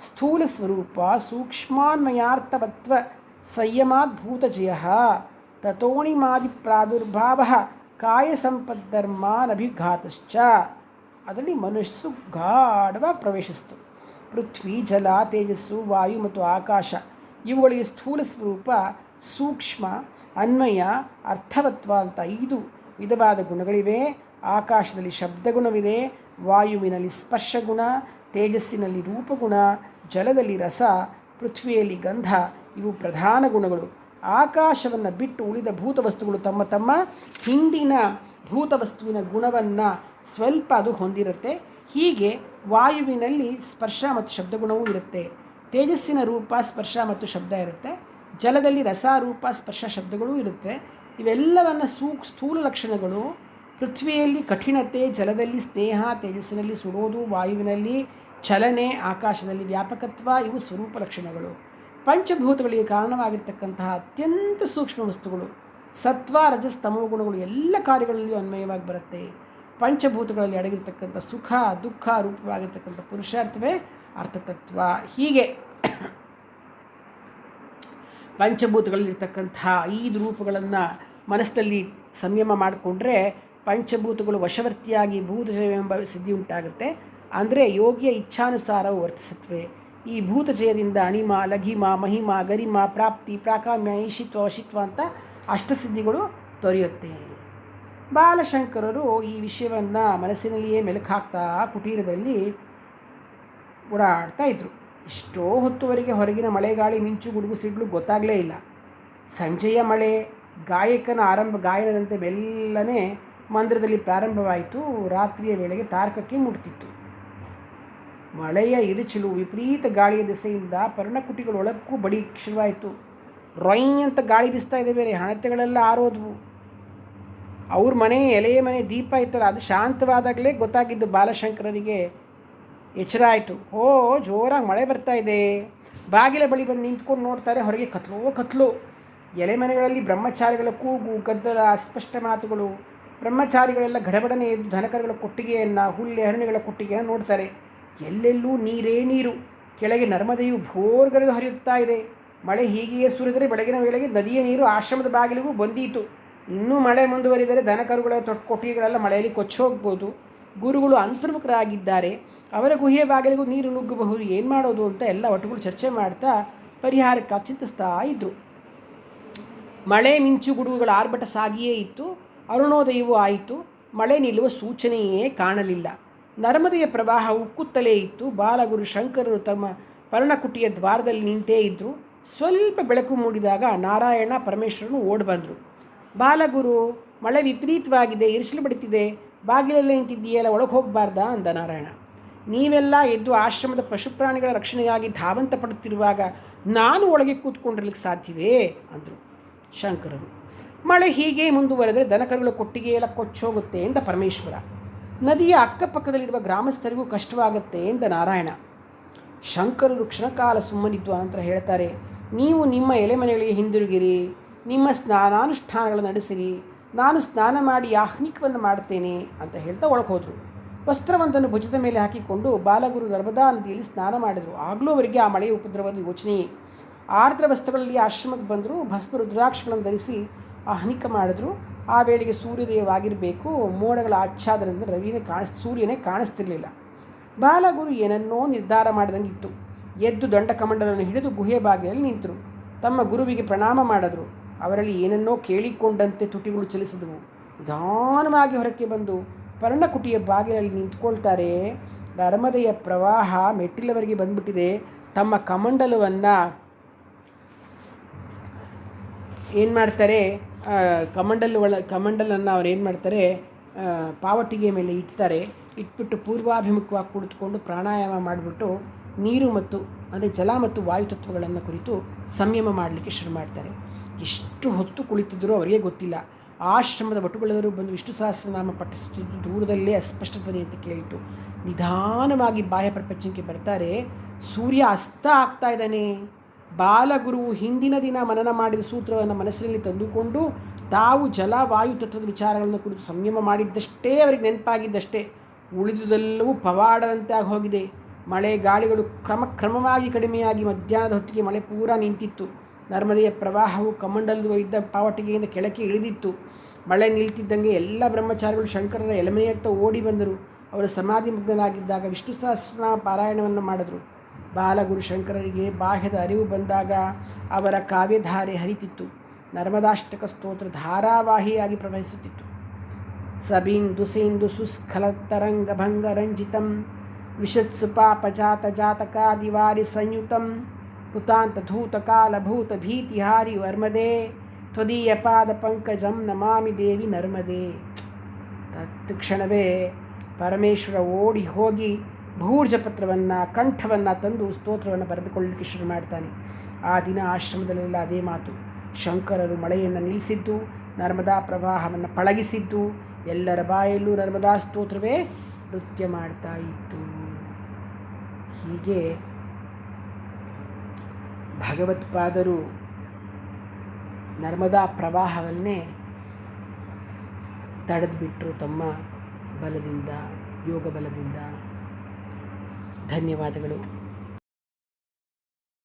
ಸ್ಥೂಲ ಸ್ವರೂಪ ಸೂಕ್ಷ್ಮಾನ್ಮಯಾರ್ಥವತ್ವ ಸಂಯಮಾದ್ಭೂತ ಜಯ ತಥೋಣಿಮಾದಿ ಪ್ರಾದುರ್ಭಾವ ಕಾಯ ಸಂಪದ್ಧರ್ಮಾನಭಿಘಾತಶ್ಚ. ಅದರಲ್ಲಿ ಮನಸ್ಸು ಗಾಢವಾಗಿ ಪ್ರವೇಶಿಸಿತು. ಪೃಥ್ವಿ, ಜಲ, ತೇಜಸ್ಸು, ವಾಯು ಮತ್ತು ಆಕಾಶ ಇವುಗಳಿಗೆ ಸ್ಥೂಲ ಸ್ವರೂಪ, ಸೂಕ್ಷ್ಮ, ಅನ್ವಯ, ಅರ್ಥವತ್ವ ಅಂತ 5 ವಿಧವಾದ ಗುಣಗಳಿವೆ. ಆಕಾಶದಲ್ಲಿ ಶಬ್ದಗುಣವಿದೆ, ವಾಯುವಿನಲ್ಲಿ ಸ್ಪರ್ಶಗುಣ, ತೇಜಸ್ಸಿನಲ್ಲಿ ರೂಪಗುಣ, ಜಲದಲ್ಲಿ ರಸ, ಪೃಥ್ವಿಯಲ್ಲಿ ಗಂಧ ಇವು ಪ್ರಧಾನ ಗುಣಗಳು. ಆಕಾಶವನ್ನು ಬಿಟ್ಟು ಉಳಿದ ಭೂತವಸ್ತುಗಳು ತಮ್ಮ ತಮ್ಮ ಹಿಂದಿನ ಭೂತವಸ್ತುವಿನ ಗುಣವನ್ನು ಸ್ವಲ್ಪ ಅದು ಹೊಂದಿರುತ್ತೆ. ಹೀಗೆ ವಾಯುವಿನಲ್ಲಿ ಸ್ಪರ್ಶ ಮತ್ತು ಶಬ್ದಗುಣವೂ ಇರುತ್ತೆ. ತೇಜಸ್ಸಿನ ರೂಪ, ಸ್ಪರ್ಶ ಮತ್ತು ಶಬ್ದ ಇರುತ್ತೆ. ಜಲದಲ್ಲಿ ರಸ, ರೂಪ, ಸ್ಪರ್ಶ, ಶಬ್ದಗಳೂ ಇರುತ್ತೆ. ಇವೆಲ್ಲವನ್ನು ಸ್ಥೂಲ ಲಕ್ಷಣಗಳು. ಪೃಥ್ವಿಯಲ್ಲಿ ಕಠಿಣತೆ, ಜಲದಲ್ಲಿ ಸ್ನೇಹ, ತೇಜಸ್ಸಿನಲ್ಲಿ ಸುಡೋದು, ವಾಯುವಿನಲ್ಲಿ ಚಲನೆ, ಆಕಾಶದಲ್ಲಿ ವ್ಯಾಪಕತ್ವ ಇವು ಸ್ವರೂಪ ಲಕ್ಷಣಗಳು. ಪಂಚಭೂತಗಳಿಗೆ ಕಾರಣವಾಗಿರ್ತಕ್ಕಂತಹ ಅತ್ಯಂತ ಸೂಕ್ಷ್ಮ ವಸ್ತುಗಳು ಸತ್ವ, ರಜಸ್, ತಮೋ ಗುಣಗಳು ಎಲ್ಲ ಕಾರ್ಯಗಳಲ್ಲಿಯೂ ಅನ್ವಯವಾಗಿ ಬರುತ್ತೆ. ಪಂಚಭೂತಗಳಲ್ಲಿ ಅಡಗಿರ್ತಕ್ಕಂಥ ಸುಖ, ದುಃಖ ರೂಪವಾಗಿರ್ತಕ್ಕಂಥ ಪುರುಷಾರ್ಥವೇ ಅರ್ಥತತ್ವ. ಹೀಗೆ ಪಂಚಭೂತಗಳಲ್ಲಿರ್ತಕ್ಕಂಥ 5 ರೂಪಗಳನ್ನು ಮನಸ್ಸಲ್ಲಿ ಸಂಯಮ ಮಾಡಿಕೊಂಡ್ರೆ ಪಂಚಭೂತಗಳು ವಶವರ್ತಿಯಾಗಿ ಭೂತಜಯವೆಂಬ ಸಿದ್ಧಿ ಉಂಟಾಗುತ್ತೆ. ಅಂದರೆ ಯೋಗಿಯ ಇಚ್ಛಾನುಸಾರವು ವರ್ತಿಸತ್ವೆ. ಈ ಭೂತಜಯದಿಂದ ಅಣಿಮ, ಲಘಿಮ, ಮಹಿಮ, ಗರಿಮ, ಪ್ರಾಪ್ತಿ, ಪ್ರಾಕಾಮ್ಯ, ಈಶಿತ್ವ, ವಶಿತ್ವ ಅಂತ ಅಷ್ಟಸಿದ್ಧಿಗಳು ದೊರೆಯುತ್ತೆ. ಬಾಲಶಂಕರರು ಈ ವಿಷಯವನ್ನು ಮನಸ್ಸಿನಲ್ಲಿಯೇ ಮೆಲುಕು ಹಾಕ್ತಾ ಕುಟೀರದಲ್ಲಿ ಓಡಾಡ್ತಾ ಇದ್ದರು. ಎಷ್ಟೋ ಹೊತ್ತುವರೆಗೆ ಹೊರಗಿನ ಮಳೆಗಾಳಿ, ಮಿಂಚು, ಗುಡುಗು, ಸಿಡ್ಲು ಗೊತ್ತಾಗಲೇ ಇಲ್ಲ. ಸಂಜೆಯ ಮಳೆ ಗಾಯಕನ ಗಾಯನದಂತೆ ಮೆಲ್ಲನೆ ಮಂದಿರದಲ್ಲಿ ಪ್ರಾರಂಭವಾಯಿತು. ರಾತ್ರಿಯ ವೇಳೆಗೆ ತಾರಕಕ್ಕೆ ಮುಟ್ತಿತ್ತು. ಮಳೆಯ ಇರುಚಿಲು, ವಿಪರೀತ ಗಾಳಿಯ ದಿಸೆಯಿಂದ ಪರ್ಣಕುಟಿಗಳೊಳಕ್ಕೂ ಬಡಿ ಶುರುವಾಯಿತು. ರೊಯ್ ಅಂತ ಗಾಳಿ ಬೀಸ್ತಾ ಇದೆ. ಬೇರೆ ಹಣತೆಗಳೆಲ್ಲ ಆರೋದ್ವು. ಅವ್ರ ಮನೆ, ಎಲೆಯ ಮನೆ ದೀಪ ಇತ್ತಲ್ಲ, ಅದು ಶಾಂತವಾದಾಗಲೇ ಗೊತ್ತಾಗಿದ್ದು ಬಾಲಶಂಕರರಿಗೆ. ಎಚ್ಚರ ಆಯಿತು. ಜೋರಾಗಿ ಮಳೆ ಬರ್ತಾ ಇದೆ. ಬಾಗಿಲ ಬಳಿ ಬಂದು ನಿಂತ್ಕೊಂಡು ನೋಡ್ತಾರೆ. ಹೊರಗೆ ಕತ್ಲು. ಎಲೆ ಮನೆಗಳಲ್ಲಿ ಬ್ರಹ್ಮಚಾರಿಗಳ ಕೂಗು, ಗದ್ದಲ, ಅಸ್ಪಷ್ಟ ಮಾತುಗಳು. ಬ್ರಹ್ಮಚಾರಿಗಳೆಲ್ಲ ಗಡಬಡನೆ ಎದ್ದು ದನಕರುಗಳ ಕೊಟ್ಟಿಗೆಯನ್ನು, ಹುಲ್ಲೆ ಹರಣಿಗಳ ಕೊಟ್ಟಿಗೆಯನ್ನು ನೋಡ್ತಾರೆ. ಎಲ್ಲೆಲ್ಲೂ ನೀರೇ ನೀರು. ಕೆಳಗೆ ನರ್ಮದೆಯು ಭೋರ್ಗರೆದು ಹರಿಯುತ್ತಾ ಇದೆ. ಮಳೆ ಹೀಗೆಯೇ ಸುರಿದರೆ ಬೆಳಗಿನ ವೇಳೆಗೆ ನದಿಯ ನೀರು ಆಶ್ರಮದ ಬಾಗಿಲಿಗೂ ಬಂದೀತು. ಇನ್ನೂ ಮಳೆ ಮುಂದುವರಿದರೆ ದನಕರುಗಳ ಕೊಟ್ಟಿಗೆಗಳೆಲ್ಲ ಮಳೆಯಲ್ಲಿ ಕೊಚ್ಚೋಗ್ಬೋದು. ಗುರುಗಳು ಅಂತರ್ಮುಖರಾಗಿದ್ದಾರೆ. ಅವರ ಗುಹೆಯ ಬಾಗಿಲಿಗೂ ನೀರು ನುಗ್ಗಬಹುದು. ಏನು ಮಾಡೋದು ಅಂತ ಎಲ್ಲ ಒಟ್ಟುಗಳು ಚರ್ಚೆ ಮಾಡ್ತಾ ಪರಿಹಾರಕ್ಕಾಗಿ ಚಿಂತಿಸ್ತಾ ಇದ್ದರು. ಮಳೆ, ಮಿಂಚು, ಗುಡುಗುಗಳ ಆರ್ಭಟ ಸಾಗಿಯೇ ಇತ್ತು. ಅರುಣೋದಯವೂ ಆಯಿತು. ಮಳೆ ನಿಲ್ಲುವ ಸೂಚನೆಯೇ ಕಾಣಲಿಲ್ಲ. ನರ್ಮದೆಯ ಪ್ರವಾಹ ಉಕ್ಕುತ್ತಲೇ ಇತ್ತು. ಬಾಲಗುರು ಶಂಕರರು ತಮ್ಮ ಪರ್ಣಕುಟಿಯ ದ್ವಾರದಲ್ಲಿ ನಿಂತೇ ಇದ್ದರು. ಸ್ವಲ್ಪ ಬೆಳಕು ಮೂಡಿದಾಗ ನಾರಾಯಣ, ಪರಮೇಶ್ವರನು ಓಡಿ ಬಂದರು. ಬಾಲಗುರು, ಮಳೆ ವಿಪರೀತವಾಗಿದೆ, ಇರಿಸಲು ಬಡಿತಿದೆ, ಬಾಗಿಲಲ್ಲೇ ನಿಂತಿದ್ದೀಯಲ್ಲ, ಒಳಗೆ ಹೋಗಬಾರ್ದಾ ಅಂದ ನಾರಾಯಣ. ನೀವೆಲ್ಲ ಎದ್ದು ಆಶ್ರಮದ ಪಶುಪ್ರಾಣಿಗಳ ರಕ್ಷಣೆಗಾಗಿ ಧಾವಂತ ಪಡುತ್ತಿರುವಾಗ ನಾನು ಒಳಗೆ ಕೂತ್ಕೊಂಡಿರ್ಲಿಕ್ಕೆ ಸಾಧ್ಯವೇ ಅಂದರು ಶಂಕರರು. ಮಳೆ ಹೀಗೆ ಮುಂದುವರೆದರೆ ದನಕರುಗಳ ಕೊಟ್ಟಿಗೆಯೆಲ್ಲ ಕೊಚ್ಚೋಗುತ್ತೆ ಎಂದ ಪರಮೇಶ್ವರ. ನದಿಯ ಅಕ್ಕಪಕ್ಕದಲ್ಲಿರುವ ಗ್ರಾಮಸ್ಥರಿಗೂ ಕಷ್ಟವಾಗುತ್ತೆ ಎಂದ ನಾರಾಯಣ. ಶಂಕರರು ಕ್ಷಣಕಾಲ ಸುಮ್ಮನಿದ್ದು ಅನಂತರ ಹೇಳ್ತಾರೆ, ನೀವು ನಿಮ್ಮ ಎಲೆಮನೆಗಳಿಗೆ ಹಿಂದಿರುಗಿರಿ, ನಿಮ್ಮ ಸ್ನಾನಾನುಷ್ಠಾನಗಳನ್ನು ನಡೆಸಿರಿ, ನಾನು ಸ್ನಾನ ಮಾಡಿ ಆಹ್ನಿಕವನ್ನು ಮಾಡ್ತೇನೆ ಅಂತ ಹೇಳ್ತಾ ಒಳಗೆ ಹೋದರು. ವಸ್ತ್ರವೊಂದನ್ನು ಭುಜದ ಮೇಲೆ ಹಾಕಿಕೊಂಡು ಬಾಲಗುರು ನರ್ಮದಾ ನದಿಯಲ್ಲಿ ಸ್ನಾನ ಮಾಡಿದರು. ಆಗಲೂ ಅವರಿಗೆ ಆ ಮಳೆಯ ಉಪದ್ರವದ ಯೋಚನೆಯೇ. ಆರ್ದ್ರ ವಸ್ತ್ರಗಳಲ್ಲಿ ಆಶ್ರಮಕ್ಕೆ ಬಂದರು. ಭಸ್ಮ ರುದ್ರಾಕ್ಷಗಳನ್ನು ಧರಿಸಿ ಆಹ್ನಿಕ ಮಾಡಿದ್ರು. ಆ ವೇಳೆಗೆ ಸೂರ್ಯೋದಯವಾಗಿರಬೇಕು. ಮೋಡಗಳ ಆಚ್ಛಾದನದಿಂದ ಸೂರ್ಯನೇ ಕಾಣಿಸ್ತಿರಲಿಲ್ಲ. ಬಾಲಗುರು ಏನನ್ನೋ ನಿರ್ಧಾರ ಮಾಡಿದಂಗಿತ್ತು. ಎದ್ದು ದಂಡಕಮಂಡಲವನ್ನು ಹಿಡಿದು ಗುಹೆ ಬಾಗಿಲಲ್ಲಿ ನಿಂತರು. ತಮ್ಮ ಗುರುವಿಗೆ ಪ್ರಣಾಮ ಮಾಡಿದ್ರು. ಅವರಲ್ಲಿ ಏನನ್ನೋ ಕೇಳಿಕೊಂಡಂತೆ ತುಟಿಗಳು ಚಲಿಸಿದವು. ನಿಧಾನವಾಗಿ ಹೊರಕ್ಕೆ ಬಂದು ಪರ್ಣಕುಟಿಯ ಬಾಗಿಲಲ್ಲಿ ನಿಂತ್ಕೊಳ್ತಾರೆ. ನರ್ಮದೆಯ ಪ್ರವಾಹ ಮೆಟ್ಟಿಲವರೆಗೆ ಬಂದ್ಬಿಟ್ಟಿದೆ. ತಮ್ಮ ಕಮಂಡಲವನ್ನು ಏನು ಮಾಡ್ತಾರೆ, ಕಮಂಡಲನ್ನು ಅವ್ರು ಏನು ಮಾಡ್ತಾರೆ, ಪಾವಟಿಗೆ ಮೇಲೆ ಇಡ್ತಾರೆ. ಇಟ್ಬಿಟ್ಟು ಪೂರ್ವಾಭಿಮುಖವಾಗಿ ಕುಳಿತುಕೊಂಡು ಪ್ರಾಣಾಯಾಮ ಮಾಡಿಬಿಟ್ಟು ನೀರು ಮತ್ತು ಅಂದರೆ ಜಲ ಮತ್ತು ವಾಯುತತ್ವಗಳನ್ನು ಕುರಿತು ಸಂಯಮ ಮಾಡಲಿಕ್ಕೆ ಶುರು ಮಾಡ್ತಾರೆ. ಎಷ್ಟು ಹೊತ್ತು ಕುಳಿತಿದ್ದರೂ ಅವರಿಗೆ ಗೊತ್ತಿಲ್ಲ. ಆಶ್ರಮದ ಭಟುಗಳೆಲ್ಲರೂ ಬಂದು ವಿಷ್ಣು ಸಹಸ್ರನಾಮ ಪಠಿಸುತ್ತಿದ್ದು ದೂರದಲ್ಲೇ ಅಸ್ಪಷ್ಟ ಧ್ವನಿ ಅಂತ ಕೇಳಿತು. ನಿಧಾನವಾಗಿ ಬಾಹ್ಯ ಪ್ರಪಂಚಕ್ಕೆ ಬರ್ತಾರೆ. ಸೂರ್ಯ ಅಸ್ತ ಆಗ್ತಾ ಇದ್ದಾನೆ. ಬಾಲಗುರುವು ಹಿಂದಿನ ದಿನ ಮನನ ಮಾಡಿದ ಸೂತ್ರವನ್ನು ಮನಸ್ಸಿನಲ್ಲಿ ತಂದುಕೊಂಡು ತಾವು ಜಲ ವಾಯು ತತ್ವದ ವಿಚಾರಗಳನ್ನು ಕುರಿತು ಸಂಯಮ ಮಾಡಿದ್ದಷ್ಟೇ ಅವರಿಗೆ ನೆನಪಾಗಿದ್ದಷ್ಟೇ. ಉಳಿದುದೆಲ್ಲವೂ ಪವಾಡದಂತೆ ಆಗಿ ಹೋಗಿದೆ. ಮಳೆ ಗಾಳಿಗಳು ಕ್ರಮವಾಗಿ ಕಡಿಮೆಯಾಗಿ ಮಧ್ಯಾಹ್ನದ ಹೊತ್ತಿಗೆ ಮಳೆ ಪೂರಾ ನಿಂತಿತ್ತು. ನರ್ಮದೆಯ ಪ್ರವಾಹವು ಕಮಂಡಲದ ಇದ್ದ ಪಾವಟಿಗೆಯಿಂದ ಕೆಳಕ್ಕೆ ಇಳಿದಿತ್ತು. ಮಳೆ ನಿಲ್ತಿದ್ದಂಗೆ ಎಲ್ಲ ಬ್ರಹ್ಮಚಾರಿಗಳು ಶಂಕರರ ಎಲೆಮನೆಯತ್ತ ಓಡಿ ಬಂದರು. ಅವರು ಸಮಾಧಿ ಮಗ್ನನಾಗಿದ್ದಾಗ ವಿಷ್ಣು ಸಹಸ್ರನಾಮ ಪಾರಾಯಣವನ್ನು ಮಾಡಿದರು. ಬಾಲಗುರು ಶಂಕರರಿಗೆ ಬಾಹ್ಯದ ಅರಿವು ಬಂದಾಗ ಅವರ ಕಾವ್ಯಧಾರೆ ಹರಿತಿತ್ತು. ನರ್ಮದಾಷ್ಟಕ ಸ್ತೋತ್ರ ಧಾರಾವಾಹಿಯಾಗಿ ಪ್ರವಹಿಸುತ್ತಿತ್ತು. ಸಬಿಂದು ಸಿಂಧು ಸುಸ್ಖಲತರಂಗಭಂಗ ರಂಜಿತಂ ವಿಶತ್ಸು ಪಾಪಜಾತ ಜಾತಕಾದಿವಾರಿ ಸಂಯುತಂ ಹುತಾಂತ ಧೂತ ಕಾಲಭೂತ ಭೀತಿಹಾರಿ ವರ್ಮದೆ ತ್ವದೀಯ ಪಾದ ಪಂಕಜಂ ನಮಾಮಿ ದೇವಿ ನರ್ಮದೆ. ತತ್ಕ್ಷಣವೇ ಪರಮೇಶ್ವರ ಓಡಿ ಹೋಗಿ ಭೂರ್ಜ ಪತ್ರವನ್ನು ಕಂಠವನ್ನು ತಂದು ಸ್ತೋತ್ರವನ್ನು ಬರೆದುಕೊಳ್ಳಲಿಕ್ಕೆ ಶುರು ಮಾಡ್ತಾನೆ. ಆ ದಿನ ಆಶ್ರಮದಲ್ಲೆಲ್ಲ ಅದೇ ಮಾತು. ಶಂಕರರು ಮಳೆಯನ್ನು ನಿಲ್ಲಿಸಿದ್ದು, ನರ್ಮದಾ ಪ್ರವಾಹವನ್ನು ಪಳಗಿಸಿದ್ದು, ಎಲ್ಲರ ಬಾಯಲ್ಲೂ ನರ್ಮದಾ ಸ್ತೋತ್ರವೇ ನೃತ್ಯ ಮಾಡ್ತಾ ಇತ್ತು. ಹೀಗೆ ಭಗವತ್ಪಾದರು ನರ್ಮದಾ ಪ್ರವಾಹವನ್ನೇ ತಡೆದುಬಿಟ್ರು ತಮ್ಮ ಬಲದಿಂದ, ಯೋಗ ಬಲದಿಂದ. ಧನ್ಯವಾದಗಳು.